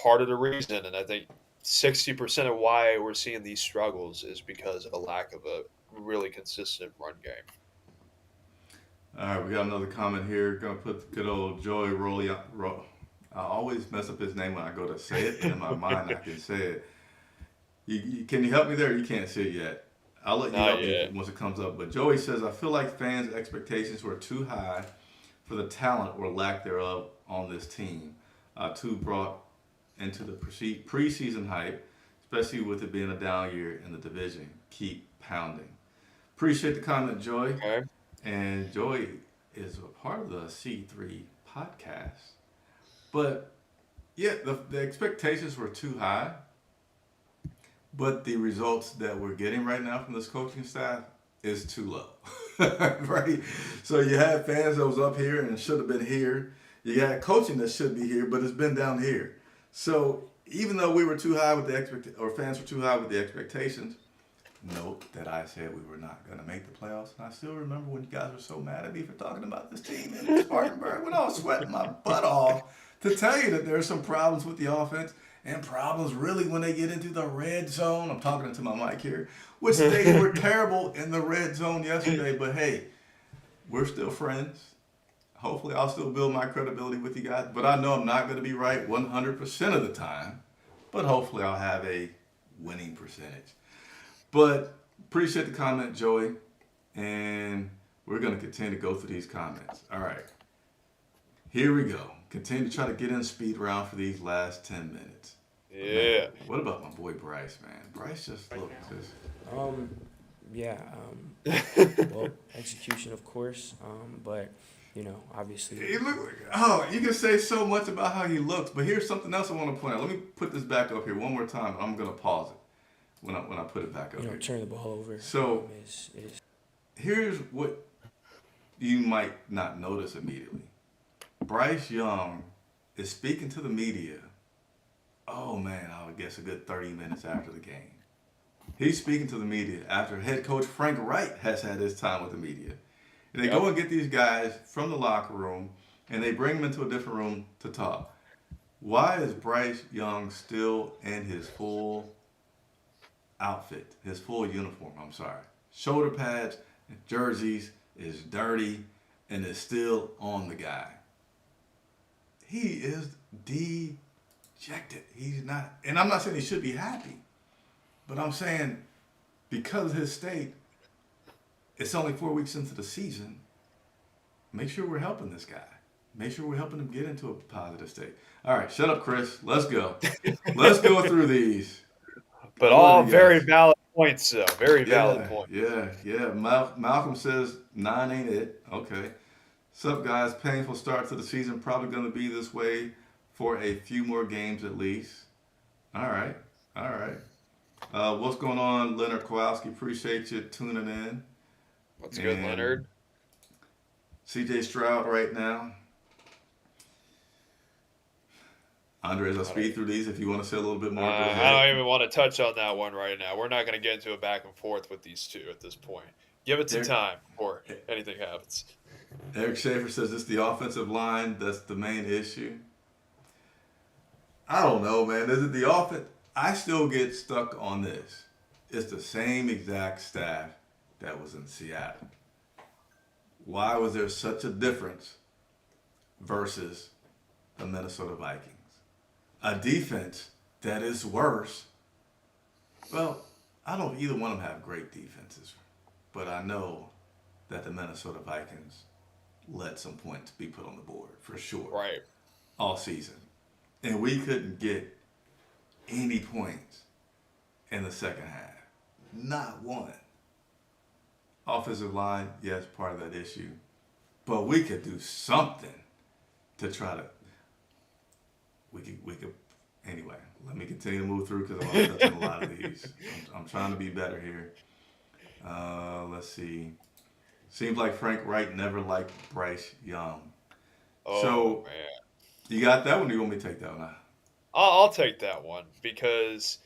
part of the reason, and I think 60% of why we're seeing these struggles, is because of a lack of a really consistent run game. All right, we got another comment here. Gonna put the good old Joey Rolly. I always mess up his name when I go to say it, but in my mind I can say it. Can you help me there? You can't see it yet. I'll let you Not help me yet. once it comes up. But Joey says, I feel like fans' expectations were too high for the talent or lack thereof on this team. Too brought into the preseason hype, especially with it being a down year in the division. Keep pounding. Appreciate the comment, Joey. Okay. And Joey is a part of the C3 podcast. But yeah, the expectations were too high. But the results that we're getting right now from this coaching staff is too low. Right? So you had fans that was up here and should have been here. You got coaching that should be here, but it's been down here. So even though we were too high with the fans were too high with the expectations, note that I said we were not going to make the playoffs. And I still remember when you guys were so mad at me for talking about this team in Spartanburg when I was sweating my butt off to tell you that there are some problems with the offense and problems really when they get into the red zone. I'm talking into my mic here, which they were terrible in the red zone yesterday. But hey, we're still friends. Hopefully I'll still build my credibility with you guys. But I know I'm not going to be right 100% of the time. But hopefully I'll have a winning percentage. But appreciate the comment, Joey. And we're going to continue to go through these comments. All right. Here we go. Continue to try to get in speed round for these last 10 minutes. Yeah. Man, what about my boy Bryce, man? Bryce just looked just... Well, execution, of course, but, obviously. He looked like, you can say so much about how he looks, but here's something else I want to point out. Let me put this back up here one more time. I'm going to pause it when I put it back up here. Turn the ball over. So, here's what you might not notice immediately. Bryce Young is speaking to the media, I would guess a good 30 minutes after the game. He's speaking to the media after head coach Frank Wright has had his time with the media. And they go and get these guys from the locker room, and they bring them into a different room to talk. Why is Bryce Young still in his full outfit, his full uniform, shoulder pads and jerseys is dirty and is still on the guy? He is dejected. He's not, and I'm not saying he should be happy, but I'm saying because of his state, it's only 4 weeks into the season. Make sure we're helping this guy. Make sure we're helping him get into a positive state. All right, shut up, Chris. Let's go. Let's go through these. But all very valid points, though. Very valid points. Yeah. Malcolm says 9 ain't it. Okay. Sup, guys? Painful start to the season. Probably going to be this way for a few more games at least. All right. What's going on, Leonard Kowalski? Appreciate you tuning in. What's good, Leonard? CJ Stroud right now. Andre, as I speed through these, if you want to say a little bit more, go ahead. I don't even want to touch on that one right now. We're not going to get into a back and forth with these two at this point. Give it some time before anything happens. Eric Schaefer says it's the offensive line that's the main issue. I don't know, man. Is it the offense? I still get stuck on this. It's the same exact staff that was in Seattle. Why was there such a difference versus the Minnesota Vikings? A defense that is worse. Well, I don't either one of them have great defenses, but I know that the Minnesota Vikings let some points be put on the board for sure. Right. All season. And we couldn't get any points in the second half. Not one. Offensive line, yes, part of that issue. But we could do something to try to. We could. Anyway, let me continue to move through because I want to touch on a lot of these. I'm trying to be better here. Let's see. Seems like Frank Wright never liked Bryce Young. Oh So man, you got that one? Or you want me to take that one? I'll take that one because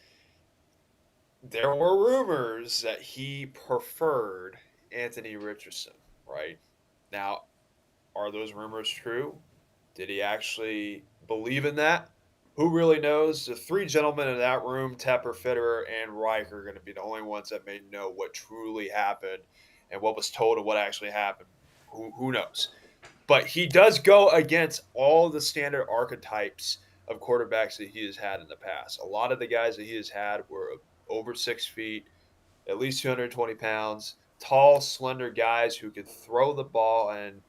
there were rumors that he preferred Anthony Richardson. Right now, are those rumors true? Did he actually believe in that? Who really knows? The three gentlemen in that room, Tepper, Fitterer, and Reich, are going to be the only ones that may know what truly happened and what was told and what actually happened. Who knows? But he does go against all the standard archetypes of quarterbacks that he has had in the past. A lot of the guys that he has had were over 6 feet, at least 220 pounds, tall, slender guys who could throw the ball and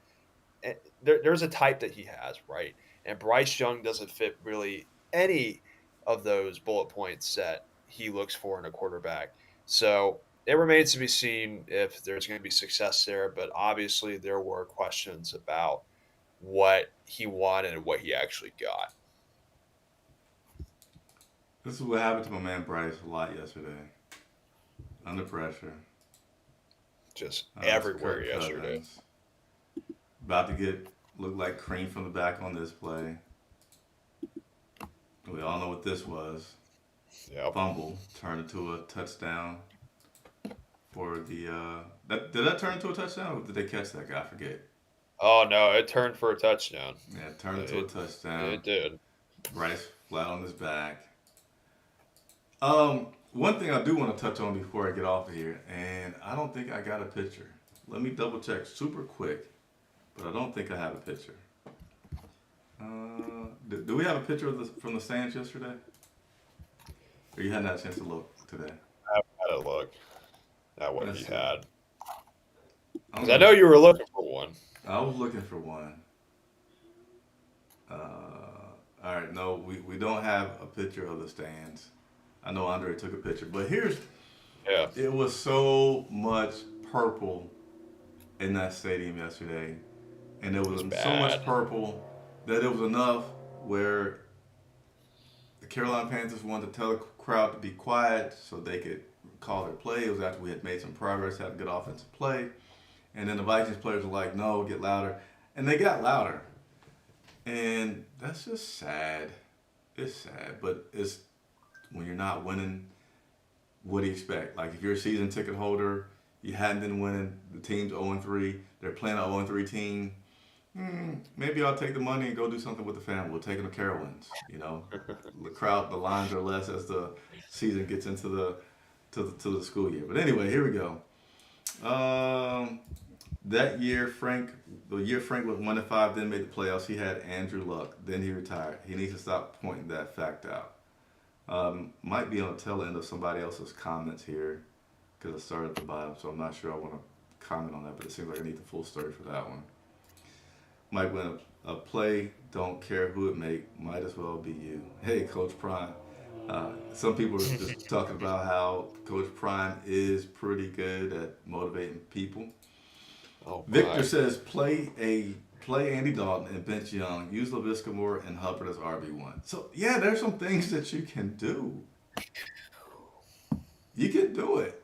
there's a type that he has, right? And Bryce Young doesn't fit really any of those bullet points that he looks for in a quarterback. So it remains to be seen if there's going to be success there. But obviously, there were questions about what he wanted and what he actually got. This is what happened to my man Bryce a lot yesterday. Under pressure. Just It's everywhere Kirk yesterday. Cousins. About to look like cream from the back on this play. We all know what this was. Yep. Fumble turned into a touchdown for the. Did that turn into a touchdown or did they catch that guy? I forget. Oh no, it turned for a touchdown. Yeah, it turned into a touchdown. It did. Bryce flat on his back. One thing I do want to touch on before I get off of here, and I don't think I got a picture. Let me double check super quick, but I don't think I have a picture. Do we have a picture of from the stands yesterday? Or you hadn't had a chance to look today? I had a look at what Let's he see. had. I'm 'Cause I know you were looking for one. I was looking for one. All right, no, we don't have a picture of the stands. I know Andre took a picture, but Yeah. it was so much purple in that stadium yesterday, and there was so much bad. purple that it was enough where the Carolina Panthers wanted to tell the crowd to be quiet so they could call their play. It was after we had made some progress, had a good offensive play, and then the Vikings players were like, "No, get louder," and they got louder, and that's just sad. It's sad, but it's when you're not winning. What do you expect? Like if you're a season ticket holder, you hadn't been winning. The team's 0-3. They're playing an 0-3 team. Maybe I'll take the money and go do something with the family. We'll take them to Carowinds. You know, the lines are less as the season gets into the school year. But anyway, here we go. The year Frank went 1-5, then made the playoffs. He had Andrew Luck. Then he retired. He needs to stop pointing that fact out. Might be on the tail end of somebody else's comments here because I started at the bottom, so I'm not sure I want to comment on that, but it seems like I need the full story for that one. Might win a play, don't care who it make, might as well be you. Hey, Coach Prime. Some people are just talking about how Coach Prime is pretty good at motivating people. Oh, Victor says play Andy Dalton and bench Young. Use LaVisca Moore and Hubbard as RB1. So yeah, there's some things that you can do. You can do it.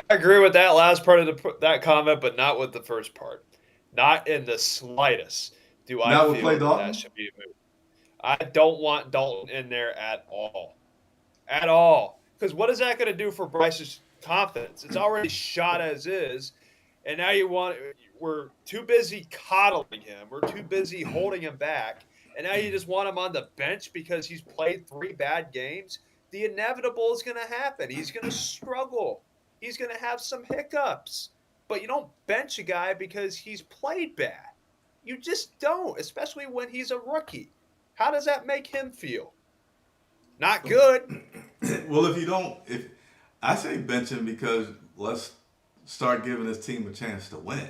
I agree with that last part of that comment, but not with the first part. Not in the slightest do I Not with feel play that Dalton? should be a move. I don't want Dalton in there at all. At all. Because what is that going to do for Bryce's confidence? It's already shot as is. And now we're too busy coddling him. We're too busy holding him back. And now you just want him on the bench because he's played 3 bad games. The inevitable is going to happen. He's going to struggle. He's going to have some hiccups. But you don't bench a guy because he's played bad. You just don't, especially when he's a rookie. How does that make him feel? Not good. Well, if I say bench him because let's start giving this team a chance to win.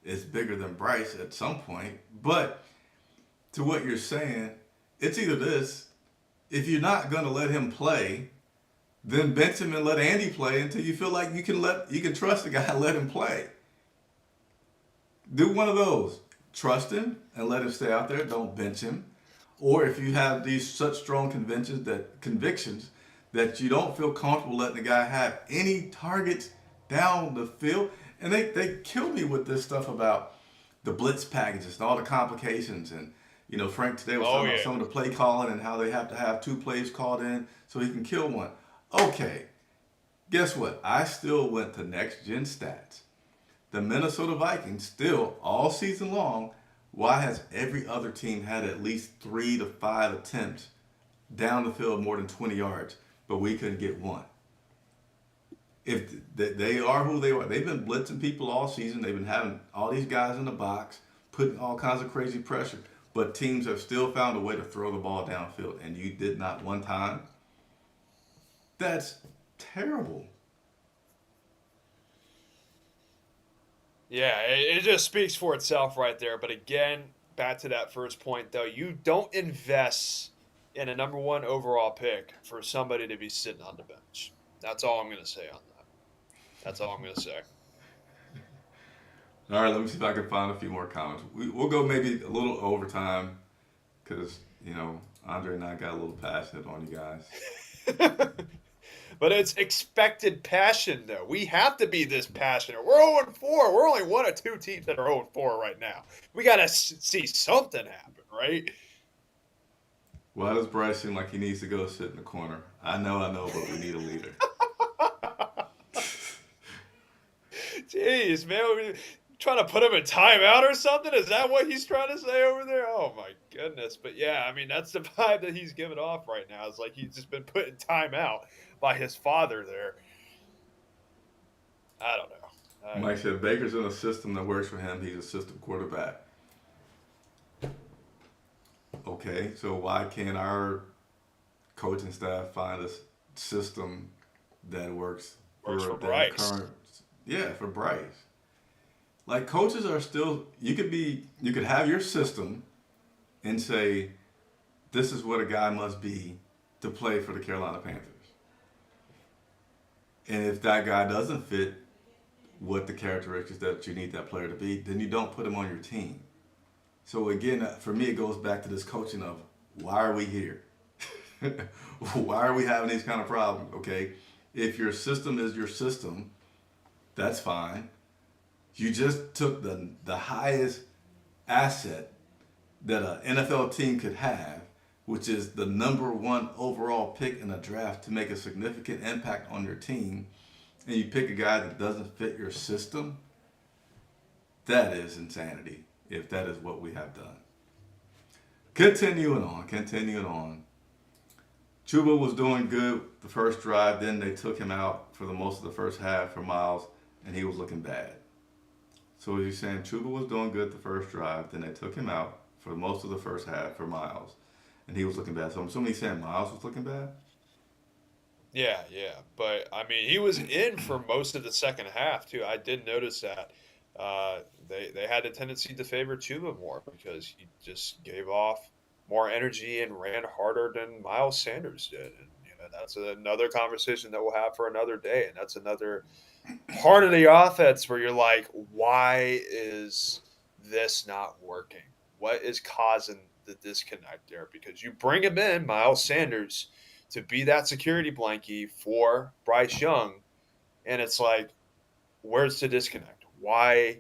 It's bigger than Bryce at some point. But to what you're saying, it's either this. If you're not going to let him play, then bench him and let Andy play until you feel like you can trust the guy and let him play. Do one of those. Trust him and let him stay out there. Don't bench him. Or if you have these such strong convictions that you don't feel comfortable letting the guy have any targets down the field. And they kill me with this stuff about the blitz packages and all the complications. And, you know, Frank today was talking about some of the play calling and how they have to have 2 plays called in so he can kill one. Okay, guess what? I still went to next gen stats. The Minnesota Vikings still, all season long, why has every other team had at least 3 to 5 attempts down the field more than 20 yards, but we couldn't get one? If they are who they are, they've been blitzing people all season. They've been having all these guys in the box, putting all kinds of crazy pressure, but teams have still found a way to throw the ball downfield, and you did not one time. That's terrible. Yeah, it just speaks for itself right there. But again, back to that first point, though, you don't invest in a number 1 overall pick for somebody to be sitting on the bench. That's all I'm going to say on that. That's all I'm going to say. All right, let me see if I can find a few more comments. We'll go maybe a little overtime because, you know, Andre and I got a little passionate on you guys. But it's expected passion, though. We have to be this passionate. We're 0-4. We're only one of 2 teams that are 0-4 right now. We got to see something happen, right? Why does Bryce seem like he needs to go sit in the corner? I know, but we need a leader. Jeez, man. Are we trying to put him in timeout or something? Is that what he's trying to say over there? Oh, my goodness. But, yeah, I mean, that's the vibe that he's giving off right now. It's like he's just been put in timeout by his father there. I don't know. Mike said Baker's in a system that works for him. He's a system quarterback. Okay, so why can't our coaching staff find a system that works for their Bryce? For Bryce. Like, coaches are still, you could have your system and say, this is what a guy must be to play for the Carolina Panthers. And if that guy doesn't fit what the characteristics that you need that player to be, then you don't put him on your team. So again, for me, it goes back to this coaching of, why are we here? Why are we having these kind of problems? Okay, if your system is your system, that's fine. You just took the highest asset that an NFL team could have, which is the number 1 overall pick in a draft to make a significant impact on your team, and you pick a guy that doesn't fit your system. That is insanity, if that is what we have done. Continuing on. Chuba was doing good the first drive, then they took him out for the most of the first half for Miles, and he was looking bad. So you're saying Chuba was doing good the first drive, then they took him out for most of the first half for Miles, and he was looking bad. So I'm assuming he's saying Miles was looking bad? Yeah. But, I mean, he was in for most of the second half, too. I did notice that. They had a tendency to favor Chuba more because he just gave off more energy and ran harder than Miles Sanders did. And, you know, that's another conversation that we'll have for another day. And that's another part of the offense where you're like, why is this not working? What is causing the disconnect there? Because you bring him in, Miles Sanders, to be that security blankie for Bryce Young, and it's like, where's the disconnect? Why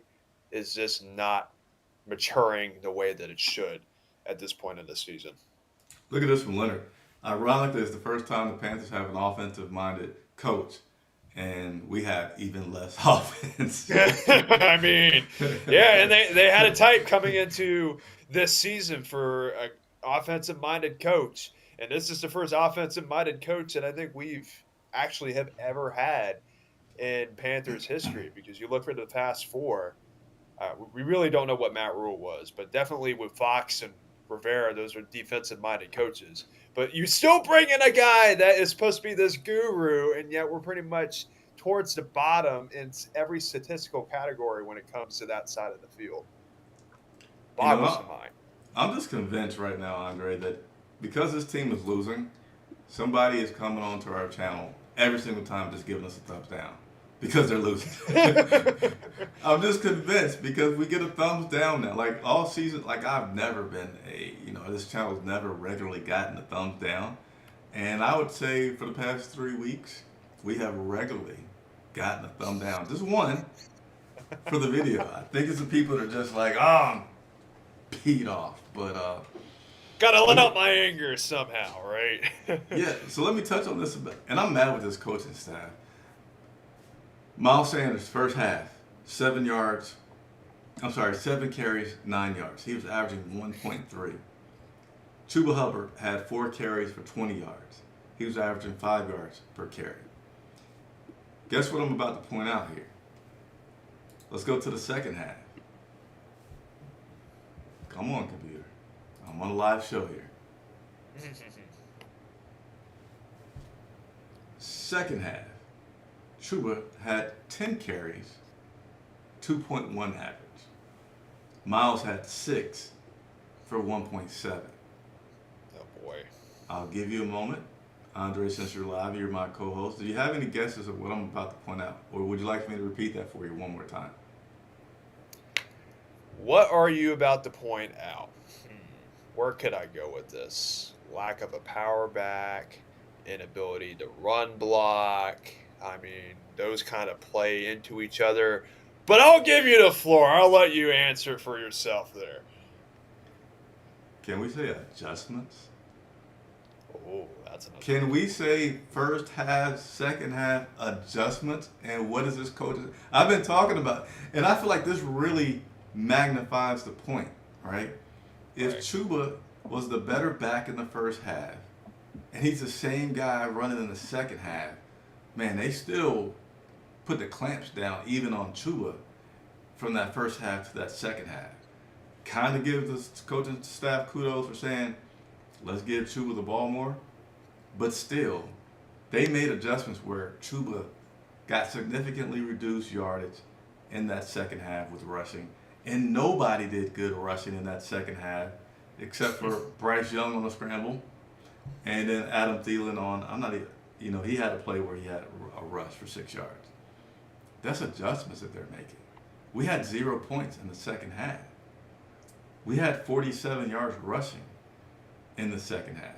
is this not maturing the way that it should at this point in the season? Look at this from Leonard. Ironically, it's the first time the Panthers have an offensive-minded coach, and we have even less offense. I mean, yeah, and they had a type coming into this season for an offensive-minded coach, and this is the first offensive-minded coach that I think we've actually have ever had in Panthers history, because you look for the past 4, we really don't know what Matt Rule was, but definitely with Fox and Rivera, those are defensive-minded coaches. But you still bring in a guy that is supposed to be this guru, and yet we're pretty much towards the bottom in every statistical category when it comes to that side of the field. Boggles the mind. I'm just convinced right now, Andre, that because this team is losing, somebody is coming onto our channel every single time just giving us a thumbs down because they're losing. I'm just convinced because we get a thumbs down now. Like all season, like I've never been this channel's never regularly gotten a thumbs down. And I would say for the past 3 weeks, we have regularly gotten a thumb down. Just one for the video. I think it's the people that are just like, I'm peed off. But Gotta let out my anger somehow, right? yeah, so let me touch on this a bit. And I'm mad with this coaching staff. Miles Sanders, first half, 7 carries, 9 yards. He was averaging 1.3. Chuba Hubbard had 4 carries for 20 yards. He was averaging 5 yards per carry. Guess what I'm about to point out here? Let's go to the second half. Come on, computer. I'm on a live show here. Second half, Chuba had 10 carries, 2.1 average. Miles had 6 for 1.7. Oh boy. I'll give you a moment. Andre, since you're live, you're my co-host. Do you have any guesses of what I'm about to point out? Or would you like me to repeat that for you one more time? What are you about to point out? Where could I go with this? Lack of a power back, inability to run block. I mean, those kind of play into each other. But I'll give you the floor. I'll let you answer for yourself there. Can we say adjustments? Oh, that's another. Can we say first half, second half adjustments? And what is this coach? I've been talking about, and I feel like this really magnifies the point, right? If Right. Chuba was the better back in the first half, and he's the same guy running in the second half, man, they still put the clamps down even on Chuba from that first half to that second half. Kind of give the coaching staff kudos for saying, let's give Chuba the ball more. But still, they made adjustments where Chuba got significantly reduced yardage in that second half with rushing. And nobody did good rushing in that second half except for Bryce Young on a scramble. And then Adam Thielen he had a play where he had a rush for 6 yards. That's adjustments that they're making. We had 0 points in the second half. We had 47 yards rushing in the second half.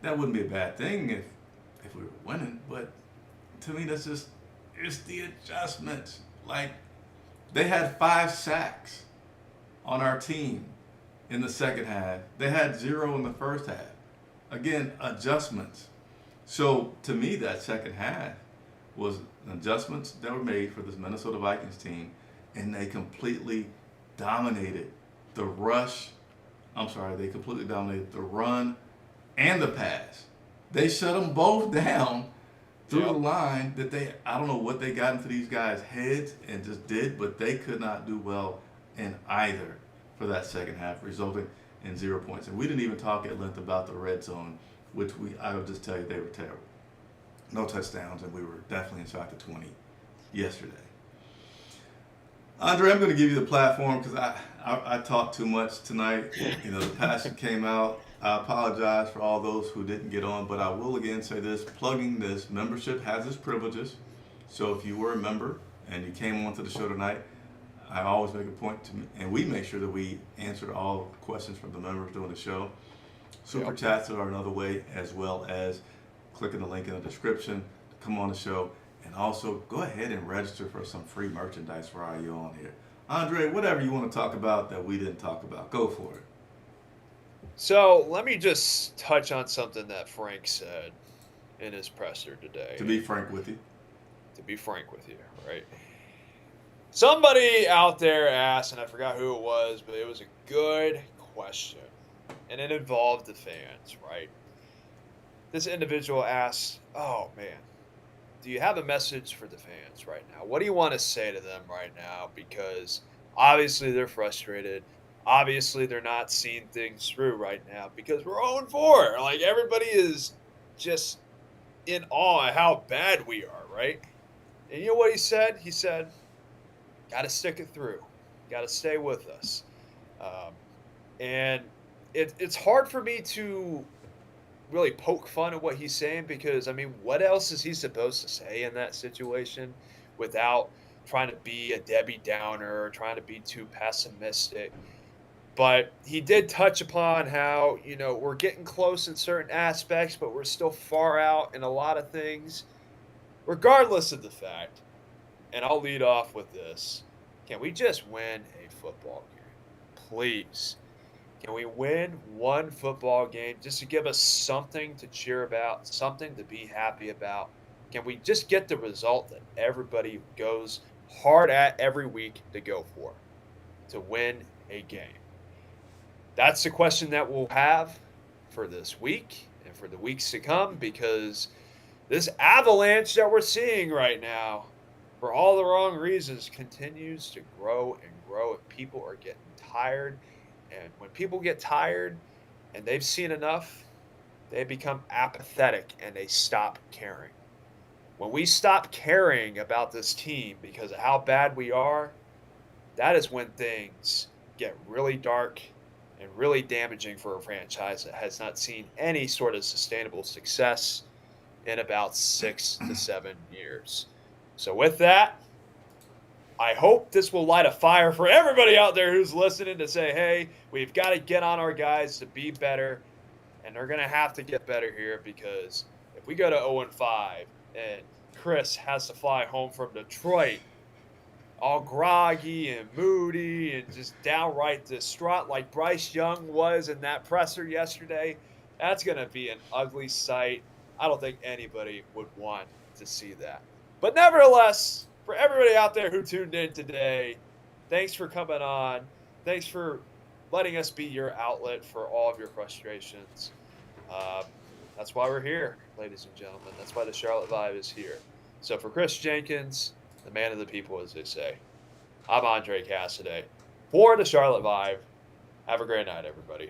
That wouldn't be a bad thing if we were winning, but to me it's the adjustments. Like, they had 5 sacks on our team in the second half. They had 0 in the first half. Again, adjustments. So to me, that second half was adjustments that were made for this Minnesota Vikings team, and they completely dominated the rush. They completely dominated the run and the pass. They shut them both down through the line I don't know what they got into these guys' heads and just did, but they could not do well in either for that second half, resulting in 0 points. And we didn't even talk at length about the red zone, which I would just tell you they were terrible. No touchdowns, and we were definitely inside the 20 yesterday. Andre, I'm going to give you the platform because I talked too much tonight. The passion came out. I apologize for all those who didn't get on, but I will again say this, plugging this, membership has its privileges. So if you were a member and you came onto the show tonight, I always make a point and we make sure that we answer all questions from the members during the show. Super chats are another way, as well as clicking the link in the description to come on the show. And also, go ahead and register for some free merchandise while you're on here. Andre, whatever you want to talk about that we didn't talk about, go for it. So let me just touch on something that Frank said in his presser today. To be frank with you. Right? Somebody out there asked, and I forgot who it was, but it was a good question. And it involved the fans, right? This individual asked, oh man, do you have a message for the fans right now? What do you want to say to them right now? Because obviously they're frustrated. Obviously they're not seeing things through right now because we're 0-4. Like, everybody is just in awe at how bad we are, right? And you know what he said? He said, got to stick it through. Got to stay with us. And it's hard for me to really poke fun at what he's saying because, I mean, what else is he supposed to say in that situation without trying to be a Debbie Downer or trying to be too pessimistic? But he did touch upon how, we're getting close in certain aspects, but we're still far out in a lot of things. Regardless of the fact, and I'll lead off with this, can we just win a football game? Please. Can we win one football game just to give us something to cheer about, something to be happy about? Can we just get the result that everybody goes hard at every week to go for, to win a game? That's the question that we'll have for this week and for the weeks to come, because this avalanche that we're seeing right now, for all the wrong reasons, continues to grow and grow, and people are getting tired. And when people get tired and they've seen enough, they become apathetic and they stop caring. When we stop caring about this team because of how bad we are, that is when things get really dark and really damaging for a franchise that has not seen any sort of sustainable success in about 6 to 7 years. So with that, I hope this will light a fire for everybody out there who's listening to say, hey, we've got to get on our guys to be better, and they're going to have to get better here, because if we go to 0-5 and Chris has to fly home from Detroit all groggy and moody and just downright distraught like Bryce Young was in that presser yesterday, that's going to be an ugly sight. I don't think anybody would want to see that. But nevertheless, for everybody out there who tuned in today, thanks for coming on. Thanks for letting us be your outlet for all of your frustrations. That's why we're here, ladies and gentlemen. That's why the Charlotte Vibe is here. So for Chris Jenkins, the man of the people, as they say, I'm Andre Cassidy for the Charlotte Vibe. Have a great night, everybody.